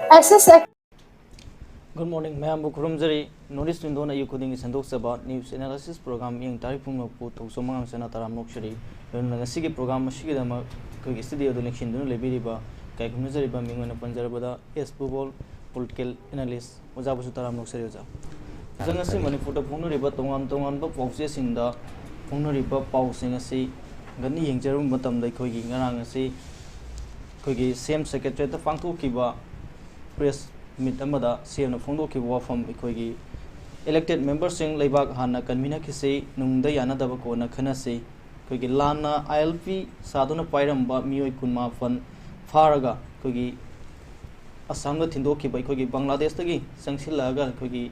SSX Good morning, Ma'am Bukurumjari. Notice window na yukuding sandok saba news analysis program yung tarif pung magpo so mga sana taram nokshari. Yung nagasige program masige dama kung studio do election do lebiri ba kay kumjari ba mingo na panjar bada S football political analyst uza busu taram nokshari uza. Janga si mani photo phone riba tongan ba pause sinda phone riba pause ngasi gani yengjarum matam dai khoi gi ngarang ngasi khoi gi same secretary ta pangthu ki ba press meet amada CM phongdo ki wafam ikoi elected members sing leibak hana convener ki se nungda yana daba ko na khana se koi gi lana ILP saduna pairam ba mioi kunma fan faraga koi gi asanga thindo ki bai koi gi Bangladesh tagi sangsilaga koi gi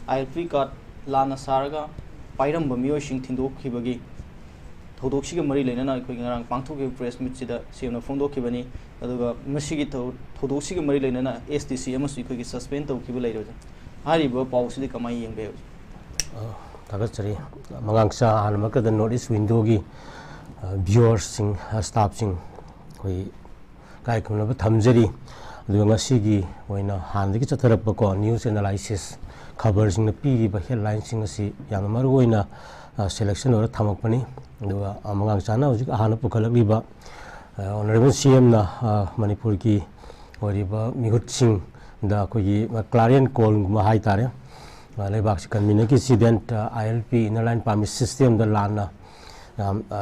ILP card lana saraga pairam ba mioi sing thindo ki bagi thodok siga mari lena koi ngarang pangtho ki press meet sida CM phongdo ki bani aduga masigi thodok siga mari lena STC amasu koi gi suspend tau ki ba leiro hari ba pause di kamai yang be tagat chari mangangsa hanmaka the notice window gi viewers sing staff sing koi kai kumna ba thamjari aduga ngasigi oina handiki chatharap ko news analysis cover sing na pi ba headline sing asi yang maru oina selection or thamakpani aduga mangangsa na hojik ahana pukhalak liba honorable CM na manipur ki oriba mihut sing da koi clarion call ma hai tare leibak si convener ki student ILP inline permit system da lana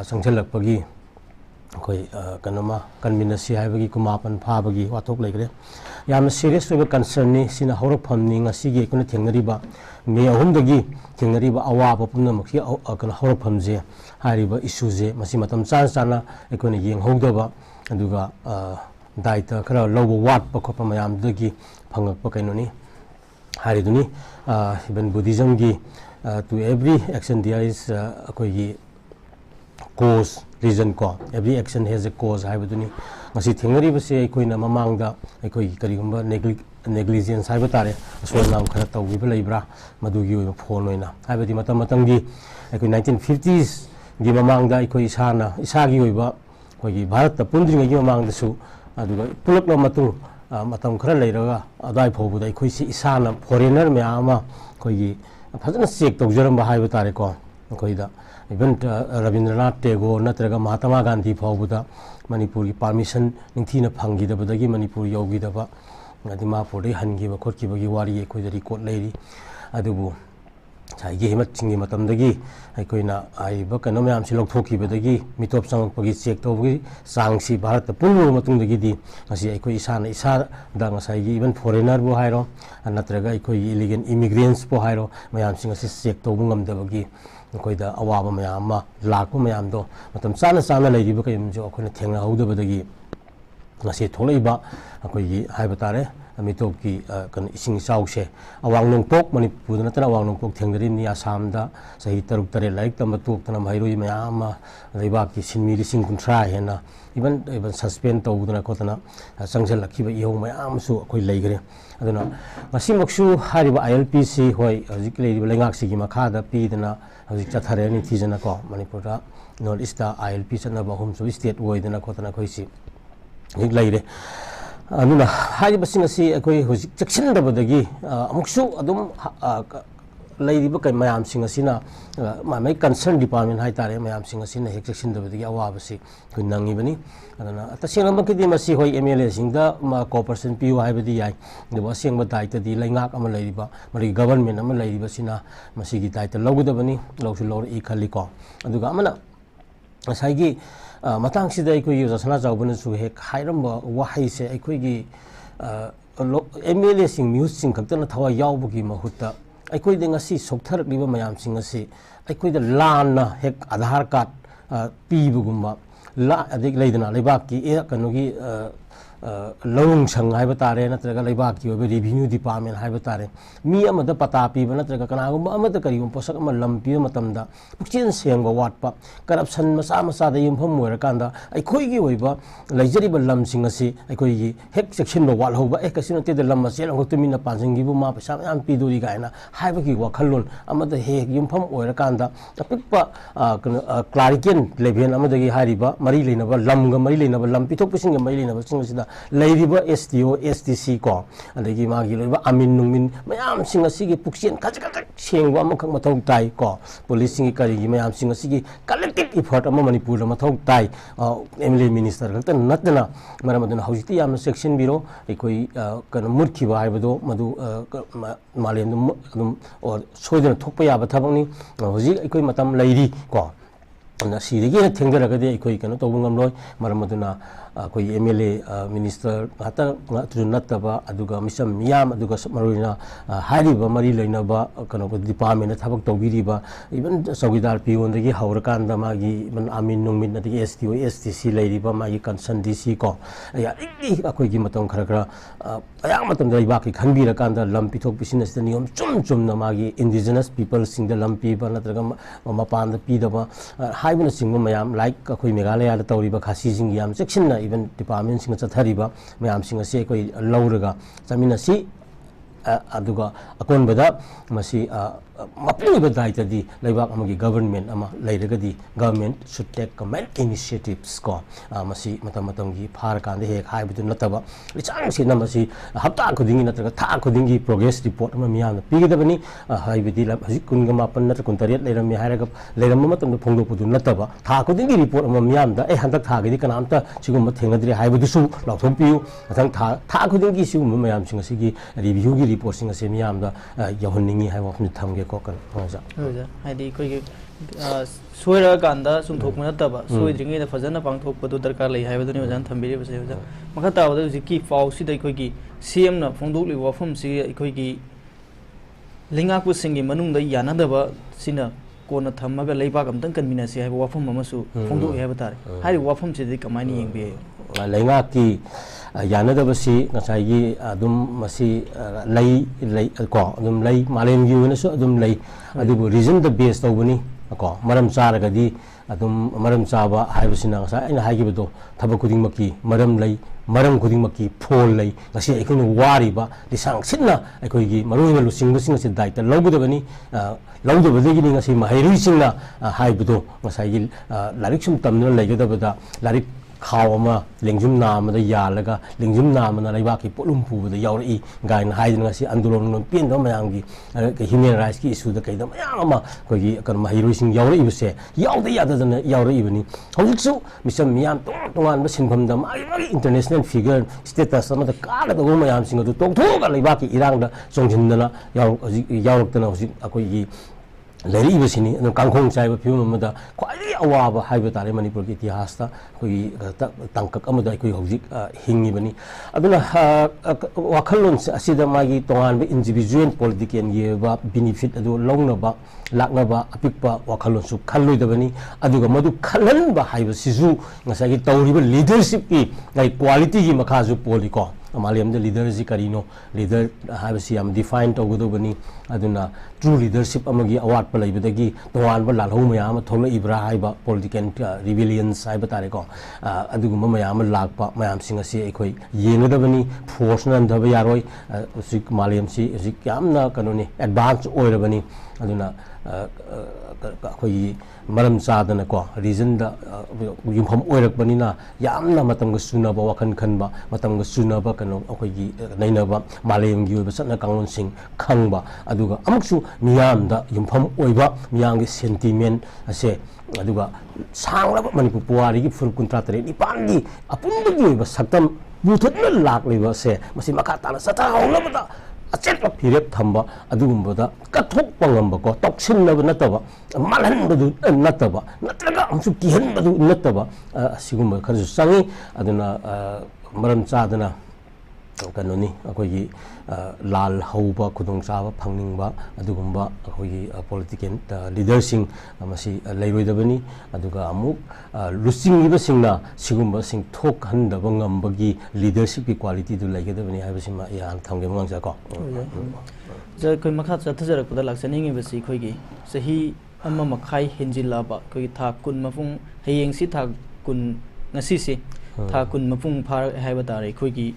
sangchalak pagi koi kanoma convener si hai bagi kumapan pha bagi wathok leigre yam serious oiba concern ni sina horok phamni ngasi gi kuna thengnari ba me ahum dagi thengnari ba awa ba pumna makhi kana horok phamje hari ba issue je masi matam chan chana ekona yeng hogda ba aduga daita khara lobo wat pa khopa mayam dagi phangak pa kainoni hari duni even Buddhism gi to every action there is koi gi cause reason ko every action has a cause hai buduni ngasi thengari ba se koi na mamang da koi kari gumba negligence hai ba tare so nam khara taw bi leibra madu gi phone oina hai ba di matam matang gi koi 1950s gi mamang da koi isana isagi oiba koi gi bharat ta pundri gi mamang da su aduga pulak la matung matam khara leiraga adai phobu da koi si isana foreigner me ama koi gi phajana check tawjaram ba hai ba tare ko koi da even Rabindranath Tagore natraga Mahatma Gandhi phobuda manipur ki permission ningthina phangi da badagi manipur yogi da ba Dimapur de hangi ba khotki ba gi wari koi da record leiri adubu sai gi himat chingi matam dagi koina ai ba kana myam si lokthokki badagi mitop sang pagi check tawgi sangsi bharat pulu matung dagi di asi ai koi isana isa da ngasai gi even foreigner bo hairo natraga ai koi illegal immigrants bo hairo myam sing asi check tawbu ngam da bagi koi da awaba myam ma lakpu myam do matam chana chana leiri ba kai mjo khona thengna hauda badagi ngasi tholaiba koi gi haiba tare mitop ki kan ising sause awang nongpok manipur na tana awang nongpok thengdari ni Assam da sahi taruk tare laik tam tok tana mairoi mayam leiba ki sinmi rising kuntra hena even suspend tawduna kotana sangsel lakhiba ihong mayam su koi leigre aduna masimoksu hariba ILPC hoi hojik leiba lengak sigi makha da pi dana hojik chathare ni thijana ko manipur da north east da ILP chana ba hum su state woi dana kotana koi si hik leire anuna hari basing asi koi hojik section da badagi amuksu adum leiriba kai mayam sing asina mai concern department hai tare mayam sing asina hek section da badagi awa basi koi nangi bani adana taseng lam ki di masi hoi MLA sing da ma cooperation pu hai badi yai de waseng ba dai ta di laingak ama leiriba mari government ama leiriba sina masi gi dai ta loguda bani lawsu lor I khali ko aduga amana sai gi matang sida aikoi yosana jawbana su he khairamba wahai se aikoi gi MLA sing news sing khakta thawa yawbugi mahutta aikoi de ngasi sokthar liba mayam sing asi aikoi da lana hek Aadhaar card pibugumba la adik leidana lebak ki e kanogi lawung sang hai batare natraga leibak ki obe revenue department hai batare mi amada pata pi ba natraga kana gum amada kari gum posak am lampi matamda pukchin seng ba watpa corruption masa masa da yumpham moira kanda ai khoi gi oiba leijari ba lam sing asi ai khoi gi hek section ba wal hoba e kasino te de lam ma sel ngok tumina panjing gi bu ma pesa am pi duri gaina hai ba gi wakhalun amada he yumpham oira kanda apikpa clarican level amada gi hariba mari leina ba lam ga mari leina ba lam pithok pising ga mari leina ba sing sida लेरिबा STO STC को अदगी मागी लेबा आमिन नुमिन मयाम सिंग असिगी पुक्सिन खज खज सेंगवा अमखक मथौ ताई को police सिंग करिगी मयाम सिंग असिगी collective effort अमा मणिपुर मथौ ताई MLA minister खत नतना मरम अदन हौजिति याम सेक्शन बिरो एकोई कन मुरखिबा हाइबदो मदु मालेम दुम और सोइदन थोकपा याबा थबंगनी हौजि एकोई मतम लैरी को सिदगी थेंगरगदे एकोई कनो तौबं गमलोय मरम अदुना कोई MLA मिनिस्टर हाता नत्तबा अदुगा मिसम मियाम अदुगा मरुना हारिबा मरी लैनबा कनो डिपार्टमेंट थबक तौबिरिबा इवन चौकीदार पियोनदगी हौरकांदा मागी इवन आमिन नुमिन नदगी STO STC लैरिबा मागी कंसन DC को या इक्ति अखोइगी मतम खरा खरा अया मतम दैबाकी खनबिरकांदा लम पिथोक बिजनेस नियम चुम चुमना मागी इंडिजिनस पीपल सिंग द लम पीबा नत्रगा मपान द पीदबा हाइबन सिंग मयाम लाइक अखोइ मेघालय दा तौरिबा खासी सिंग याम सेक्शन इवन डिपार्टमेंट सिंग चथरिबा मयाम सिंग से कोई लौरगा जमीन सी अदुगा अकोनबदा मसी मपुब दायित्वदी लेबाक अमगी गवर्नमेंट अमा लेरगदी government should take comment initiatives को मसी मतम मतमगी फार कांदे हेक हाइबदु नतबा लिचांग सिना मसी हप्ता खुदिंगी नत्रगा था खुदिंगी प्रोग्रेस रिपोर्ट अमा मियाम पीगदबनी हाइबदी हजि कुनगा मापन नत्र कुनतरियत लेरम हायरगा लेरम मतम फोंगदोपुदु नतबा था खुदिंगी रिपोर्ट अमा मियाम दा ए हंदक थागदी कनामता सिगुम थेंगद्रि हाइबदुसु लाउथोंपियु अथंग था खुदिंगी सिगुम मयाम सिंग सिगी रिव्यू की रिपोर्ट सिंग से मियाम दा यहन्निंगी हाइबा फम थमगे कोकन होजा हाइदी कोई सोयरा कांदा सुंथोक नतबा सोयद्रिंगे दा फजन पांगथोकपदु दरकार लई हाइबदुनि वजन थंबिरि बसे होजा मखा तावदा जिकी फाउ सि दै कोई CM ना फोंदोकलि वाफम सि कोई लिंगाकु सिंगी मनुंग दा यानादबा सिना कोना थमगा लेबाक अमतन कन्मिनासि हाइबा वाफम अमसु फोंदोक हाइबा तारे हाइ वाफम सिदि कमाइनि यंबे लेंगा की यानदबसी ngसाई अदुम मसी लई को अदुम लई मालेम गिवनसु अदुम लई अदुबु रीजन द बेस तौबनी को मरम चारगदी अदुम मरम चाबा हाइबसिना ngसा अइना हाइगिबदो थबक खुदिंगमकी मरम लई मरम खुदिंगमकी फोल लई ngasi अइखोन वारिबा दिसांग सिन्ना अइखोइगी मरुइना लुसिंगबसिंग से दायित्व लौगदबनी लौदबदगी ngasi mahairuisingna हाइबदो ngसाई लारिक सुम तमन लैगदबदा लारिक खावमा लिंजुम नामदा यालगा लिंजुम नामना लेबाकी पोलुम पुबदा यावरई गाइन हाइदना सी आंदोलन पेन दो मयांगी ह्यूमन राइट्स की इशू द कैदा मयांगमा कोगी कन महिरोइसिंग यावरई बसे यावदा याददना यावरई बनी हौजिकसु मिसम मियाम तोंगान ब सिनफम द मागी इंटरनेशनल फिगर स्टेटस अमा द काला दो मयाम सिंग दु तोगथोगा लेबाकी इरांग द सोंजिनदना यावरक्तना हौजिक अकोगी लेरी बसिनी कांखोंग चाइबा फिल्म अमदा ख्वाई अवाब हाइबा तारे मणिपुर की इतिहास ता कोई तंकक अमदा कोई हौजिक हिंगी बनी अदुना वाखलोन असिदा मागी तोंगान बे इंडिविजुअल पॉलिटिकल येबा बेनिफिट अदु लौनबा लाकनबा अपिकपा वाखलोन सु खल्लोइदबनी अदुगा मदु खलनबा हाइबा सिजु ngसागी तौरिबा लीडरशिप की क्वालिटी की मखाजु पोलिको मालेम द लीडर जी करीनो लीडर हाइबसी याम डिफाइन तौगदोबनी अदुना ट्रू लीडरशिप अमगी अवार्ड प लैबदगी तोवानबा लालहौ मयाम थोला इब्रा हाइबा पॉलिटिकल रिबेलियंस हाइबा तारेको अदुगुम मयाम लाकपा मयाम सिंग असि एखोइ येंगदबनी फोर्स नंदबा यारोय उसिक मालेम सि उसिक यामना कनोनी एडवांस ओइरबनी अदुना अखोइ मरम चादना को रीजन द युमफम ओइरकबनिना यामना मतंग सुनबा वखन खनबा मतंग सुनबा कनो अखोइगी नैनबा मालेमगी ओइबा सतना कांगोन सिंग खंगबा अदुगा अमुकसु मियाम द युमफम ओइबा मियांगी सेंटिमेंट असे अदुगा सांगलाबा मणिपुर पुवारीगी फुल कुंट्रातरे निपांगी अपुंबगी ओइबा सक्तम बुथतना लाकलेबा से मसि मखा ताना सता होलबदा अचेट फिरेप थंबा अदुगुंबदा कथोकपा ngambako तोक्सिनबा नतबा मालहनबदु नतबा नत्रगा हमसु किहनबदु नतबा असिगुंबा खरजु संगी अदुना मरम चादना कनोनी अखोगी लाल हौबा खुदोंग चाबा फंगनिंगबा अदुगुंबा अखोगी पॉलिटिकल लीडरसिंग मसी लैरोइदबनी अदुगा अमुक लुसिंगिबा सिंगना सिगुंबा सिंग थोक हंदबा ngambagi लीडरशिप की क्वालिटी दु लैगदबनी हाइबसिमा यान थंगे मंगजा को ज कोइ मखा चथजरकपदा लाक्सनिंगे बसी खोगी सही अम्मा मखाई हेंजिलाबा कोइ था कुन मफुंग हेयेंसी था कुन ngasi से था कुन मफुंग फार हाइबा तारे खोगी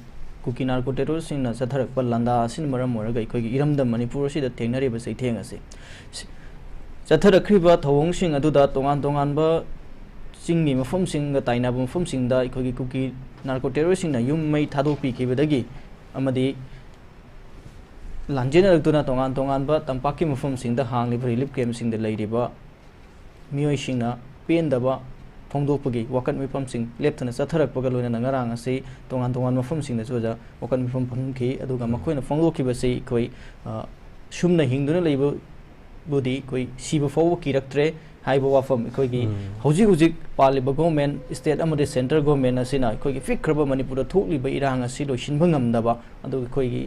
कुकी नार्को टेरोरिस्ट सिंगना चथरकपा लंदा सिन मरम मोरगा खोगी इरमदम मणिपुर सिदा थेंगनरिबा सैथेंग असे चथरखरिबा थवोंग सिंग अदुदा तोंगान तोंगान बा चिंगी मफमसिंग ताइनाब मफमसिंग दा इखोगी कुकी नार्को टेररिस्टिंग ना युम मई थादोपी खिबदगी अमदी लांजेनरक्तुना तोंगान तोंगानबा तंपाकी मफमसिंग दा हांगलिब रिलीफ कैम्पसिंग दा लैरिबा मियोइसिंगना पेंदबा फोंदोपगी वकन मिफमसिंग लेप्थना चथरकपगा लोइना ngarang asi tongan tongan mafamsing da joja wakan mifam phamki aduga makoina phongdokibase koi shumna hingduna leiba bodi koi siba faw kiraktre haiba wafam koi gi hojik paliba government state amade center government asina koi gi fikraba manipur thokliba irang asi loisinba ngamdaba aduga koi gi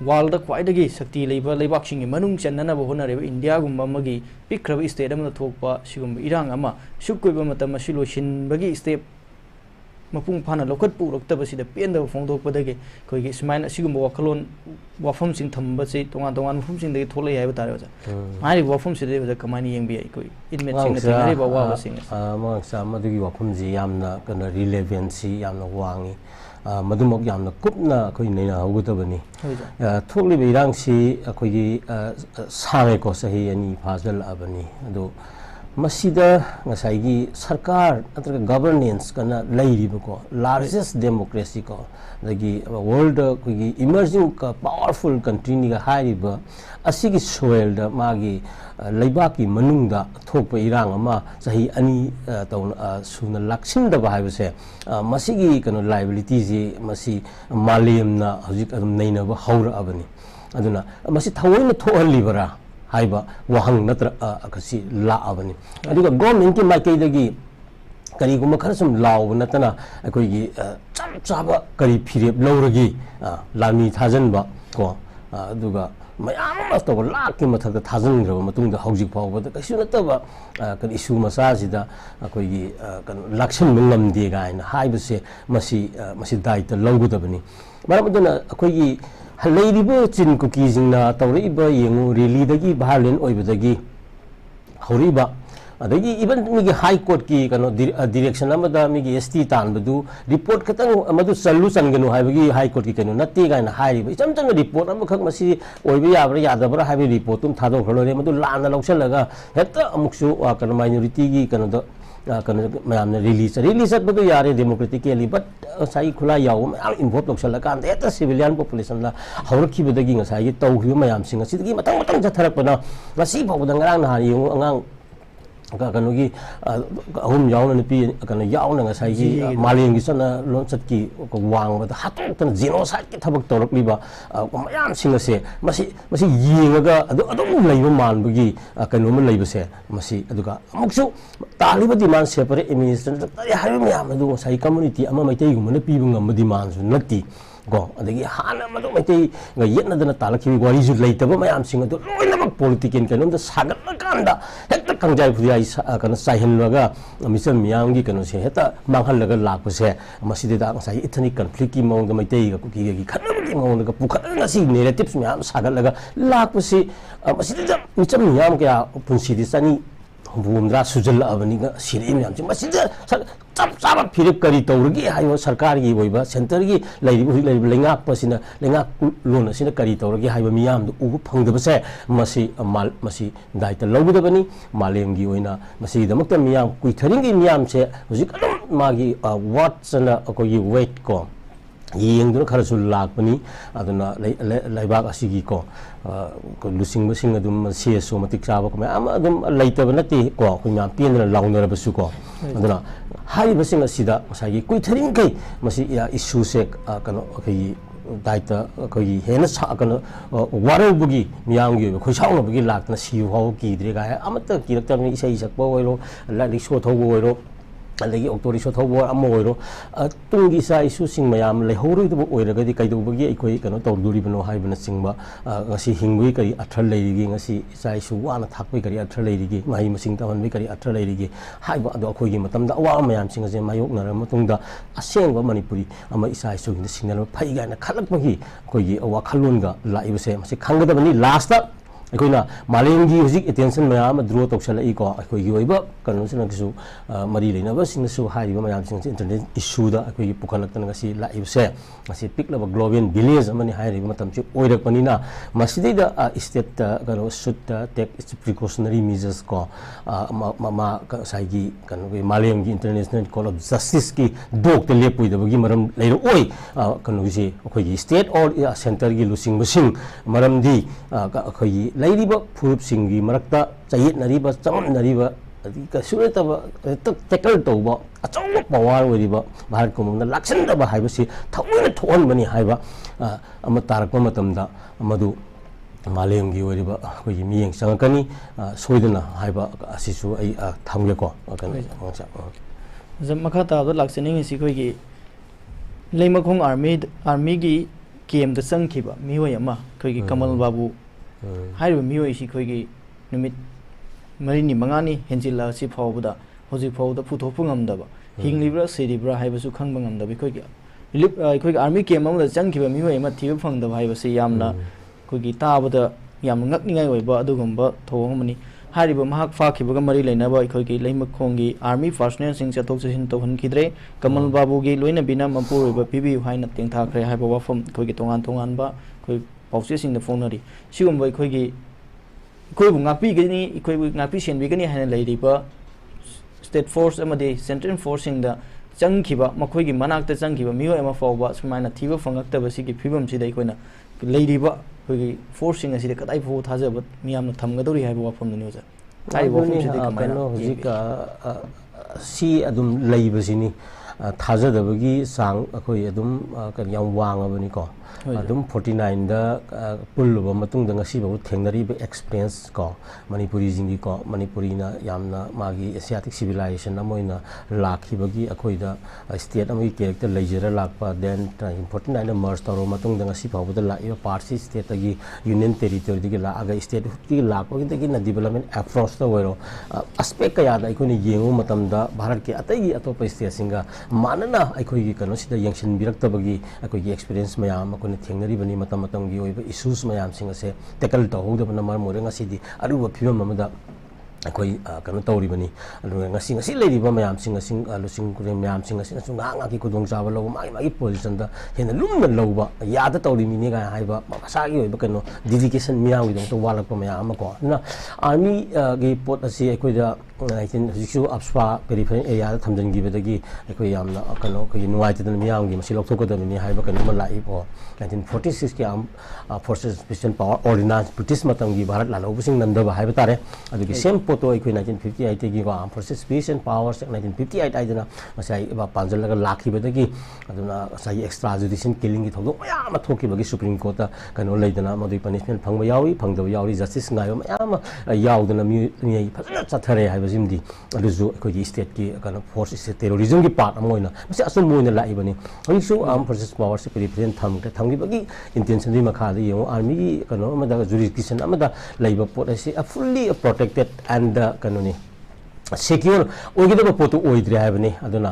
world kwai sakti leiba leibaksingi manung channana ba honareba india gumba magi pikraba state amna thokpa sigumba irang ama sukkoiba matam asilo shinbagi step mapung phana lokat puroktaba sida penda phongdokpadagi koigi smaina sigumba wakalon wafam sing thamba se tongan tongan mafum sing dagi tholai haiba tare baja mari wafam sida baja kamani yengbi ai koi inmet sing na tingari ba wa sing ma sa madagi wafam ji yamna kana relevancy yamna wangi madumok yamna kupna koi neina haugutabani thokliba irang si koigi sangai ko sahi ani phajal abani ado masida ngasai sarkar atra governance kana lairiba ko largest democracy ko dagi world ko emerging powerful country ni ga hairiba asigi soil da magi leibaki manungda thokpa irang ama sahi ani taun suna laksin da ba haibase masigi kana liability ji masi malemna hojik adum neina ba haura abani aduna masi thawoina thohalibara haiba wahang natra akasi la abani aduga government ki mai dagi kari guma kharasum law natana akoi gi chap chaba kari phirep lawragi lami thajan ba ko aduga mayam to lak ki mathak da thajan graba matung da hojik phaw ba kaisu nataba kan issue masa sida akoi gi kan lakshan mingam de ga ina haibase masi daita lawgudabani maramuduna akoi gi halaidibo chin kuki jingna tawriba yengu rally dagi bhalin oibadagi horiba adagi even migi high court ki kano direction amada migi st tan badu report khatang amadu sallu changanu haibagi high court ki kanu natti gaina hairiba icham chang report amakhak masi oiba yabra yadabra haibi report tum thado kholore madu lana lauchalaga hetta amuksu kano minority ki kano do kano mayamna release badu yare democratically but sai khula yaw mayam involve loksala kan hetta civilian population la haurakhi badagi ngasai gi tawhi mayam singa sidagi matang jatharakpana masi bawda ngarang na yung angang kano gi ahum yauna ni pi kano yauna ngasai gi maleng gi sana lonchat ki wang bada hatok tan genocide ki thabak torokliba mayam singa se masi yengaga adum leiba manbagi kano ma leibase masi aduga amuksu taliba demand separate administration tari hayu mayam adu sai community ama maitai gumana pibu ngam demand su natti go adagi hana madu maitai ga yetna dana talaki wari ju leitaba mayam singa do loina politician kanom da sagat kanda hekta kangjai phudai kana sahin laga misal miyang gi kanu se heta manghal laga lakpase maside da sai ethnic conflict ki mong da maitai ga kuki gi khanam gi mong da pukhat na si narratives miyam sagat laga lakpase maside da misal miyam kya punsi di sani humdra sujal abani ga siri miyam chi maside chap chap phirip kari tawrgi hayo sarkar gi boiba center gi lairi lengak pasina lengak lona sina kari tawrgi hayo miyam du ubu phangda base masi daita logudabani malem gi oina masi damakta miyam kuitharing gi miyam se hojik magi watts na ko gi weight ko yengduna kharasu lakpani aduna laibak asigi ko lusing basing adum CSO matik chaba ko ama adum laitaba nati ko kunya pienna launara basu ko aduna hai basing asida masagi kuitharing kai masi issue se kano kai daita kai hena sa kano warabugi miyang gi khoi sauna bugi lakna siu ho ki dre ga amata ki rakta ni isai sakbo oiro la riso thobo oiro alagi octori so thobo amoiro tungi sa isu sing mayam le horoi du oiraga di kaidu bagi ikoi kano tawduri bano haibana singba ngasi hingui kari athal leirigi ngasi sa isu wana thakpai kari athal leirigi mai masing tawan bi kari athal leirigi haiba ado akoi gi matamda awa mayam sing ase mayok nara matungda asengba manipuri ama isa isu gi signal phai ga na khalak bagi koi gi awa khalun ga laibase masi khangda bani last ꯑꯩꯈꯣꯏꯅ ꯃꯥꯂꯦꯝꯒꯤ ꯍꯧꯖꯤꯛ attention ꯃꯌꯥꯝ ꯑꯃ ꯗ꯭ꯔꯣ ꯇꯧꯁꯜꯂꯛꯏꯀꯣ ꯑꯩꯈꯣꯏꯒꯤ ꯑꯣꯏꯕ ꯀꯩꯅꯣꯁꯤꯅꯁꯨ ꯃꯔꯤ ꯂꯩꯅꯕꯁꯤꯡꯅꯁꯨ ꯍꯥꯏꯔꯤꯕ ꯃꯌꯥꯝꯁꯤꯡꯁꯦ ꯏꯟꯇꯔꯅꯦꯠ ꯏꯁꯨꯗ ꯑꯩꯈꯣꯏꯒꯤ ꯄꯨꯈꯠꯂꯛꯇꯅ ꯉꯁꯤ ꯂꯥꯛꯏꯕꯁꯦ ꯉꯁꯤ ꯄꯤꯛꯂꯕ ꯒ꯭ꯂꯣꯕꯦꯜ ꯚꯤꯂꯦꯖ ꯑꯃꯅꯤ ꯍꯥꯏꯔꯤꯕ ꯃꯇꯝꯁꯤ ꯑꯣꯏꯔꯛꯄꯅꯤꯅ ꯃꯁꯤꯗꯩꯗ ꯏꯁꯇꯦꯠꯇ ꯀꯩꯅꯣ ꯁꯨꯠ ꯇꯦꯛ ꯄ꯭ꯔꯤꯀꯣꯁꯅꯔꯤ ꯃꯤꯖꯔꯁ ꯀꯣ ꯉꯁꯥꯏꯒꯤ ꯀꯩꯅꯣꯒꯤ ꯃꯥꯂꯦꯝꯒꯤ ꯏꯟꯇꯔꯅꯦꯁꯅꯦꯜ ꯀꯣꯔꯠ ꯑꯣꯐ ꯖꯁꯇꯤꯁꯀꯤ ꯗꯣꯛꯇ ꯂꯦꯞꯄꯣꯏꯗꯕꯒꯤ ꯃꯔꯝ ꯂꯩꯔꯛꯑꯣꯏ ꯀꯩꯅꯣꯒꯤꯁꯤ ꯑꯩꯈꯣꯏꯒꯤ ꯁ꯭ꯇꯦꯠ ꯑꯣꯔ ꯁꯦꯟꯇꯔꯒꯤ ꯂꯨꯆꯤꯡꯕꯁꯤꯡ ꯃꯔꯝꯗꯤ ꯑꯩꯈꯣꯏꯒꯤ ꯂꯩꯔꯤꯕ ꯐꯨꯔꯨꯞꯁꯤꯡꯒꯤ ꯃꯔꯛꯇ ꯆꯌꯦꯠꯅꯔꯤꯕ ꯆꯃꯝꯅꯔꯤꯕ ꯑꯗꯒꯤ ꯀꯩꯁꯨ ꯂꯩꯇꯕ ꯇꯦꯀꯜ ꯇꯧꯕ ꯑꯆꯧꯕ ꯄꯋꯥꯔ ꯑꯣꯏꯔꯤꯕ ꯚꯥꯔꯠ ꯀꯨꯝꯕꯗ ꯂꯥꯛꯁꯤꯟꯗꯕ ꯍꯥꯏꯕꯁꯤ ꯊꯑꯣꯏꯅ ꯊꯣꯛꯍꯟꯕꯅꯤ ꯍꯥꯏꯕ ꯑꯃ ꯇꯥꯔꯛꯄ ꯃꯇꯝꯗ ꯃꯗꯨ ꯃꯥꯂꯦꯝꯒꯤ ꯑꯣꯏꯔꯤꯕ ꯑꯩꯈꯣꯏꯒꯤ ꯃꯤꯠꯌꯦꯡ ꯆꯪꯉꯛꯀꯅꯤ ꯁꯣꯏꯗꯅ ꯍꯥꯏꯕ ꯑꯁꯤꯁꯨ ꯑꯩ ꯊꯝꯒꯦꯀꯣ ꯀꯩꯅꯣ ꯃꯈꯥ ꯇꯥꯕꯗ ꯂꯥꯛꯆꯅꯤꯡꯉꯤꯁꯤ ꯑꯩꯈꯣꯏꯒꯤ ꯂꯩꯃꯈꯣꯡ ꯑꯥꯔꯃꯤꯒꯤ ꯀꯦꯝꯗ ꯆꯪꯈꯤꯕ ꯃꯤꯑꯣꯏ ꯑꯃ ꯑꯩꯈꯣꯏꯒꯤ ꯀꯃꯜ ꯕꯥꯕꯨ ꯍꯥꯏꯔꯤꯕ ꯃꯤꯑꯣꯏꯁꯤ ꯑꯩꯈꯣꯏꯒꯤ ꯅꯨꯃꯤꯠ 4-5 ꯍꯦꯟꯖꯤꯜꯂꯛꯑꯁꯤ ꯐꯥꯎꯕꯗ ꯍꯧꯖꯤꯛ ꯐꯥꯎꯕꯗ ꯄꯨꯊꯣꯛꯄ ꯉꯝꯗꯕ ꯍꯤꯡꯂꯤꯕ꯭ꯔꯥ ꯁꯤꯔꯤꯕ꯭ꯔꯥ ꯍꯥꯏꯕꯁꯨ ꯈꯪꯕ ꯉꯝꯗꯕ ꯑꯩꯈꯣꯏꯒꯤ ꯑꯥꯔꯃꯤ ꯀꯦꯝ ꯑꯃꯗ ꯆꯪꯈꯤꯕ ꯃꯤꯑꯣꯏ ꯑꯃ ꯊꯤꯕ ꯐꯪꯗꯕ ꯍꯥꯏꯕꯁꯤ ꯌꯥꯝꯅ ꯑꯩꯈꯣꯏꯒꯤ ꯇꯥꯕꯗ ꯌꯥꯝꯅ ꯉꯛꯅꯤꯡꯉꯥꯏ ꯑꯣꯏꯕ ꯑꯗꯨꯒꯨꯝꯕ ꯊꯧꯑꯣꯡ ꯑꯃꯅꯤ ꯍꯥꯏꯔꯤꯕ ꯃꯍꯥꯛ ꯐꯥꯈꯤꯕꯒ ꯃꯔꯤ ꯂꯩꯅꯕ ꯑꯩꯈꯣꯏꯒꯤ ꯂꯩꯃꯈꯣꯡꯒꯤ ꯑꯥꯔꯃꯤ ꯄꯥꯔꯁꯣꯅꯦꯜꯁꯤꯡ ꯆꯠꯊꯣꯛ ꯆꯠꯁꯤꯟ ꯇꯧꯍꯟꯈꯤꯗ꯭ꯔꯦ ꯀꯃꯜ ꯕꯥꯕꯨꯒꯤ ꯂꯣꯏꯅꯕꯤꯅ ꯃꯄꯨꯔꯣꯏꯕ ꯄꯤꯕꯤꯌꯨ ꯍꯥꯏꯅ ꯇꯦꯡꯊꯥꯈ꯭ꯔꯦ ꯍꯥꯏꯕ ꯋꯥꯐꯝ ꯑꯩꯈꯣꯏꯒꯤ ꯇꯣꯉꯥꯟ ꯇꯣꯉꯥꯟꯕ ꯑꯩꯈꯣꯏ ꯄꯥꯎꯆꯦꯁꯤꯡꯗ ꯐꯣꯡꯅꯔꯤ ꯁꯤꯒꯨꯝꯕ ꯑꯩꯈꯣꯏꯕꯨ ꯉꯥꯛꯄꯤꯒꯅꯤ ꯑꯩꯈꯣꯏꯕꯨ ꯉꯥꯛꯄꯤ ꯁꯦꯟꯕꯤꯒꯅꯤ ꯍꯥꯏꯅ ꯂꯩꯔꯤꯕ ꯁ꯭ꯇꯦꯠ ꯐꯣꯔꯁ ꯑꯃꯗꯤ ꯁꯦꯟꯇ꯭ꯔꯦꯜ ꯐꯣꯔꯁꯁꯤꯡꯗ ꯆꯪꯈꯤꯕ ꯃꯈꯣꯏꯒꯤ ꯃꯅꯥꯛꯇ ꯆꯪꯈꯤꯕ ꯃꯤꯑꯣꯏ ꯑꯃ ꯐꯥꯎꯕ ꯁꯨꯃꯥꯏꯅ ꯊꯤꯕ ꯐꯪꯂꯛꯇꯕꯁꯤꯒꯤ ꯐꯤꯕꯝꯁꯤꯗ ꯑꯩꯈꯣꯏꯅ ꯂꯩꯔꯤꯕ ꯑꯩꯈꯣꯏꯒꯤ ꯐꯣꯔꯁꯁꯤꯡ ꯑꯁꯤꯗ ꯀꯗꯥꯏ ꯐꯥꯎꯕ ꯊꯥꯖꯕ ꯃꯤꯌꯥꯝꯅ ꯊꯝꯒꯗꯧꯔꯤ ꯍꯥꯏꯕ ꯋꯥꯐꯝꯗꯨꯅꯤ ꯑꯣꯖꯥ ꯍꯥꯏꯔꯤꯕ ꯋꯥꯐꯝꯁꯤꯗ ꯀꯃꯥꯏꯅ ꯍꯧꯖꯤꯛ ꯁꯤ ꯑꯗꯨꯝ ꯂꯩꯕꯁꯤꯅꯤ ꯊꯥꯖꯗꯕꯒꯤ ꯆꯥꯡ ꯑꯩꯈꯣꯏ ꯑꯗꯨꯝ ꯌꯥꯝ ꯋꯥꯡꯉꯕꯅꯤꯀꯣ ꯑꯗꯨꯝ 49ꯗ ꯄꯨꯜꯂꯨꯕ ꯃꯇꯨꯡꯗ ꯉꯁꯤꯐꯥꯎ ꯊꯦꯡꯅꯔꯤꯕ ꯑꯦꯛꯁꯄꯤꯔꯤꯌꯦꯟꯁ ꯀꯣ ꯃꯅꯤꯄꯨꯔꯤꯁꯤꯡꯒꯤꯀꯣ ꯃꯅꯤꯄꯨꯔꯤꯅ ꯌꯥꯝꯅ ꯃꯥꯒꯤ ꯑꯦꯁꯤꯌꯥꯇꯤꯛ ꯁꯤꯚꯤꯂꯥꯏꯖꯦꯁꯟ ꯑꯃ ꯑꯣꯏꯅ ꯂꯥꯛꯈꯤꯕꯒꯤ ꯑꯩꯈꯣꯏꯗ ꯁ꯭ꯇꯦꯠ ꯑꯃꯒꯤ ꯀꯦꯔꯦꯛꯇꯔ ꯂꯩꯖꯔ ꯂꯥꯛꯄ ꯗꯦꯟ 1949ꯗ ꯃꯔꯁ ꯇꯧꯔꯕ ꯃꯇꯨꯡꯗ ꯉꯁꯤ ꯐꯥꯎꯕꯗ ꯂꯥꯛꯏꯕ ꯄꯥꯔꯠꯁꯤ ꯁ꯭ꯇꯦꯠꯇꯒꯤ ꯌꯨꯅꯤꯌꯟ ꯇꯦꯔꯤꯇꯣꯔꯤꯗꯒꯤ ꯂꯥꯛꯑꯒ ꯁ꯭ꯇꯦꯠꯇꯒꯤ ꯂꯥꯛꯄꯗꯒꯤꯅ ꯗꯤꯕꯦꯂꯞꯃꯦꯟ ꯑꯦꯄ꯭ꯔꯣꯆꯇ ꯑꯣꯏꯔꯣ ꯑꯁꯄꯦꯛ ꯀꯌꯥꯗ ꯑꯩꯈꯣꯏꯅ ꯌꯦꯡꯕ ꯃꯇꯝꯗ ꯚꯥꯔꯠꯀꯤ ꯑꯇꯩꯒꯤ ꯑꯇꯣꯞꯄ ꯁ꯭ꯇꯦꯠꯁꯤꯡꯒ ꯃꯥꯟꯅꯅ ꯑꯩꯈꯣꯏꯒꯤ ꯀꯩꯅꯣꯁꯤꯗ ꯌꯦꯡꯁꯤꯟꯕꯤꯔꯛꯇꯕꯒꯤ ꯑꯩꯈꯣꯏꯒꯤ ꯑꯦꯛꯁꯄꯤꯔꯤꯌꯦꯟꯁ ꯃꯌꯥꯝ ꯑꯩꯈꯣꯏꯅ ꯊꯦꯡꯅꯔꯤꯕꯅꯤ ꯃꯇꯝ ꯃꯇꯝꯒꯤ ꯑꯣꯏꯕ ꯏꯁꯨꯁ ꯃꯌꯥꯝꯁꯤꯡ ꯑꯁꯦ ꯇꯦꯀꯜ ꯇꯧꯍꯧꯗꯕꯅ ꯃꯔꯝ ꯑꯣꯏꯔꯒ ꯉꯁꯤꯗꯤ ꯑꯔꯨꯕ ꯐꯤꯕꯝ ꯑꯃꯗ ꯑꯩꯈꯣꯏ ꯀꯩꯅꯣ ꯇꯧꯔꯤꯕꯅꯤ ꯑꯗꯨꯒ ꯉꯁꯤ ꯂꯩꯔꯤꯕ ꯃꯌꯥꯝꯁꯤꯡ ꯂꯨꯆꯤꯡ ꯃꯌꯥꯝꯁꯤꯡ ꯑꯁꯤꯅꯁꯨ ꯉꯥꯏꯍꯥꯛꯀꯤ ꯈꯨꯗꯣꯡꯆꯥꯕ ꯂꯧꯕ ꯃꯥꯒꯤ ꯄꯣꯖꯤꯁꯟꯗ ꯍꯦꯟꯅ ꯂꯨꯝꯅ ꯂꯧꯕ ꯌꯥꯗ ꯇꯧꯔꯤꯃꯤꯅꯦ ꯀꯥꯏꯅ ꯍꯥꯏꯕ ꯃꯁꯥꯒꯤ ꯑꯣꯏꯕ ꯀꯩꯅꯣ ꯗꯤꯗꯤꯀꯦꯁꯟ ꯃꯤꯌꯥꯝꯒꯤꯗꯃꯛꯇ ꯋꯥꯠꯂꯛꯄ ꯃꯌꯥꯝ ꯑꯃ ꯀꯣ ꯑꯗꯨꯅ ꯑꯥꯔꯃꯤꯒꯤ ꯄꯣꯠ ꯑꯁꯤ ꯑꯩꯈꯣꯏꯗ ꯍꯧꯖꯤꯛꯁꯨ ꯑꯞꯁꯄꯥ ꯄꯦꯔꯤꯐꯦꯔꯦꯜ ꯑꯦꯔꯤꯌꯥꯗ ꯊꯝꯖꯤꯟꯈꯤꯕꯗꯒꯤ ꯑꯩꯈꯣꯏ ꯌꯥꯝꯅ ꯀꯩꯅꯣ ꯑꯩꯈꯣꯏꯒꯤ ꯅꯨꯡꯉꯥꯏꯇꯗꯅ ꯃꯤꯌꯥꯝꯒꯤ ꯃꯁꯤ ꯂꯧꯊꯣꯛꯀꯗꯕꯅꯤ ꯍꯥꯏꯕ ꯀꯩꯅꯣꯝꯃ ꯂꯥꯛꯏꯀꯣ 1946ꯀꯤ forces special power ordinance British ꯃꯇꯝꯒꯤ ꯚꯥꯔꯠ ꯂꯥꯜꯍꯧꯕꯁꯤꯡ ꯅꯝꯗꯕ ꯍꯥꯏꯕ ꯇꯥꯔꯦ ꯑꯗꯨꯒꯤ ꯁꯦꯝ ꯄꯣꯠꯇꯣ ꯑꯩꯈꯣꯏ 1958ꯗꯒꯤꯀꯣ ꯐꯣꯔꯁꯦꯁ ꯁ꯭ꯄꯦꯁꯤꯌꯦꯜ ꯄꯥꯋꯔꯁ 1958 ꯍꯥꯏꯗꯅ ꯉꯁꯥꯏ ꯄꯥꯟꯁꯤꯜꯂꯒ ꯂꯥꯛꯈꯤꯕꯗꯒꯤ ꯑꯗꯨꯅ ꯉꯁꯥꯏꯒꯤ ꯑꯦꯛꯁꯇ꯭ꯔꯥ ꯖꯨꯗꯤꯁꯤꯌꯦꯜ ꯀꯤꯂꯤꯡꯒꯤ ꯊꯧꯗꯣꯛ ꯃꯌꯥꯝ ꯑꯃ ꯊꯣꯛꯈꯤꯕꯒꯤ ꯁꯨꯄ꯭ꯔꯤꯝ ꯀꯣꯔꯠꯇ ꯀꯩꯅꯣ ꯂꯩꯗꯅ ꯃꯗꯨꯒꯤ ꯄꯅꯤꯁꯃꯦꯟ ꯐꯪꯕ ꯌꯥꯎꯏ ꯐꯪꯗꯕ ꯌꯥꯎꯏ ꯖꯁꯇꯤꯁ ꯉꯥꯏꯕ ꯃꯌꯥꯝ ꯑꯃ ꯌꯥꯎꯗꯅ ꯃꯤꯑꯣꯏ ꯐꯖꯅ ꯆꯠꯊꯔꯦ ꯍꯥꯏꯕꯁꯤꯃꯗꯤ ꯑꯗꯨꯁꯨ ꯑꯩꯈꯣꯏꯒꯤ ꯁ꯭ꯇꯦꯠꯀꯤ ꯀꯩꯅꯣ ꯐꯣꯔꯁ ꯇꯦꯔꯣꯔꯤꯖꯝꯒꯤ ꯄꯥꯔꯠ ꯑꯃ ꯑꯣꯏꯅ ꯃꯁꯤ ꯑꯆꯨꯝꯕ ꯑꯣꯏꯅ ꯂꯥꯛꯏꯕꯅꯤ ꯍꯧꯖꯤꯛꯁꯨ ꯐꯣꯔꯁꯦꯁ ꯄꯥꯋꯔꯁꯦ ꯄꯦꯔꯤꯐꯦꯔꯦꯜ ꯊꯝꯈꯤꯕꯒꯤ ꯏꯟꯇꯦꯟꯁꯟꯒꯤ ꯃꯈꯥꯗ ꯌꯦꯡꯉꯨ ꯑꯥꯔꯃꯤꯒꯤ ꯀꯩꯅꯣ ꯑꯃꯗ ꯖꯨꯔꯤꯁꯗꯤꯛꯁꯟ ꯑꯃꯗ ꯂꯩꯕ ꯄꯣꯠ ꯑꯁꯤ ꯐꯨꯜꯂꯤ ꯄ꯭ꯔꯣꯇꯦꯛꯇꯦꯠ ꯑꯦꯟ ꯀꯩꯅꯣꯅꯤ ꯁꯦꯀ꯭ꯌꯣꯔ ꯑꯣꯏꯒꯗꯕ ꯄꯣꯠꯇꯨ ꯑꯣꯏꯗ꯭ꯔꯦ ꯍꯥꯏꯕꯅꯤ ꯑꯗꯨꯅ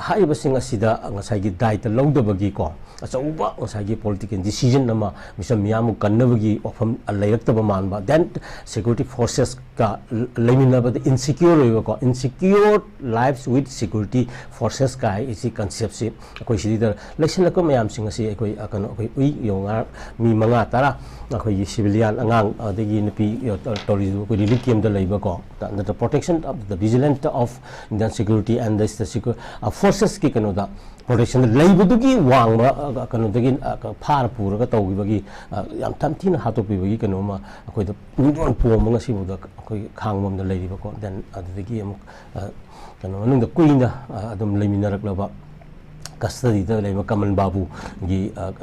ꯍꯥꯏꯔꯤꯕꯁꯤꯡ ꯑꯁꯤꯗ ꯉꯁꯥꯏꯒꯤ ꯗꯥꯏꯇ ꯂꯧꯗꯕꯒꯤꯀꯣ ꯑꯆꯧꯕ ꯉꯁꯥꯏꯒꯤ ꯄꯣꯂꯤꯇꯤꯀꯦꯜ ꯗꯤꯁꯤꯖꯟ ꯑꯃ ꯃꯤꯆꯝ ꯃꯤꯌꯥꯝꯕꯨ ꯀꯟꯅꯕꯒꯤ ꯋꯥꯐꯝ ꯂꯩꯔꯛꯇꯕ ꯃꯥꯟꯕ ꯗꯦꯟ ꯁꯦꯀ꯭ꯌꯨꯔꯤꯇꯤ ꯐꯣꯔꯁꯦꯁꯀ ꯂꯩꯃꯤꯟꯅꯕꯗ ꯏꯟꯁꯤꯀ꯭ꯌꯣꯔ ꯑꯣꯏꯕꯀꯣ ꯏꯟꯁꯤꯀ꯭ꯌꯣꯔ ꯂꯥꯏꯐꯁ ꯋꯤꯠ ꯁꯦꯀ꯭ꯌꯨꯔꯤꯇꯤ ꯐꯣꯔꯁꯦꯁꯀ ꯍꯥꯏꯁꯤ ꯀꯟꯁꯦꯞꯁꯤ ꯑꯩꯈꯣꯏ ꯁꯤꯗ ꯂꯩꯁꯤꯜꯂꯛꯄ ꯃꯌꯥꯝꯁꯤꯡ ꯑꯁꯤ ꯑꯩꯈꯣꯏ ꯀꯩꯅꯣ ꯑꯩꯈꯣꯏ ꯌꯦꯡꯉꯨ ꯃꯤ 5-10 ꯑꯩꯈꯣꯏꯒꯤ ꯁꯤꯚꯤꯂꯤꯌꯥꯟ ꯑꯉꯥꯡ ꯑꯗꯒꯤ ꯅꯨꯄꯤ ꯇꯧꯔꯤꯗꯨ ꯑꯩꯈꯣꯏ ꯔꯤꯂꯤꯐ ꯀꯦꯝꯗ ꯂꯩꯕꯀꯣ ꯗ protection of the vigilant of Indian security and the ꯐꯣꯔꯁꯦꯁꯀꯤ ꯀꯩꯅꯣꯗ ꯄ꯭ꯔꯣꯇꯦꯛꯁꯟꯗ ꯂꯩꯕꯗꯨꯒꯤ ꯋꯥꯡꯕ ꯀꯩꯅꯣꯗꯒꯤ ꯐꯥꯔ ꯄꯨꯔꯒ ꯇꯧꯈꯤꯕꯒꯤ ꯌꯥꯝ ꯊꯤꯅ ꯍꯥꯠꯇꯣꯛꯄꯤꯕꯒꯤ ꯀꯩꯅꯣꯃ ꯑꯩꯈꯣꯏꯗ ꯅꯤꯡꯖꯣꯟ ꯄꯣꯝꯕ ꯉꯁꯤꯐꯥꯎꯗ ꯑꯩꯈꯣꯏ ꯈꯥꯡꯕꯝꯗ ꯂꯩꯔꯤꯕꯀꯣ ꯗꯦꯟ ꯑꯗꯨꯗꯒꯤ ꯑꯃꯨꯛ ꯀꯩꯅꯣ ꯃꯅꯨꯡꯗ ꯀꯨꯏꯅ ꯑꯗꯨꯝ ꯂꯩꯃꯤꯟꯅꯔꯛꯂꯕ ꯀꯁꯇꯗꯤꯗ ꯂꯩꯕ ꯀꯃꯜ ꯕꯥꯕꯨꯒꯤ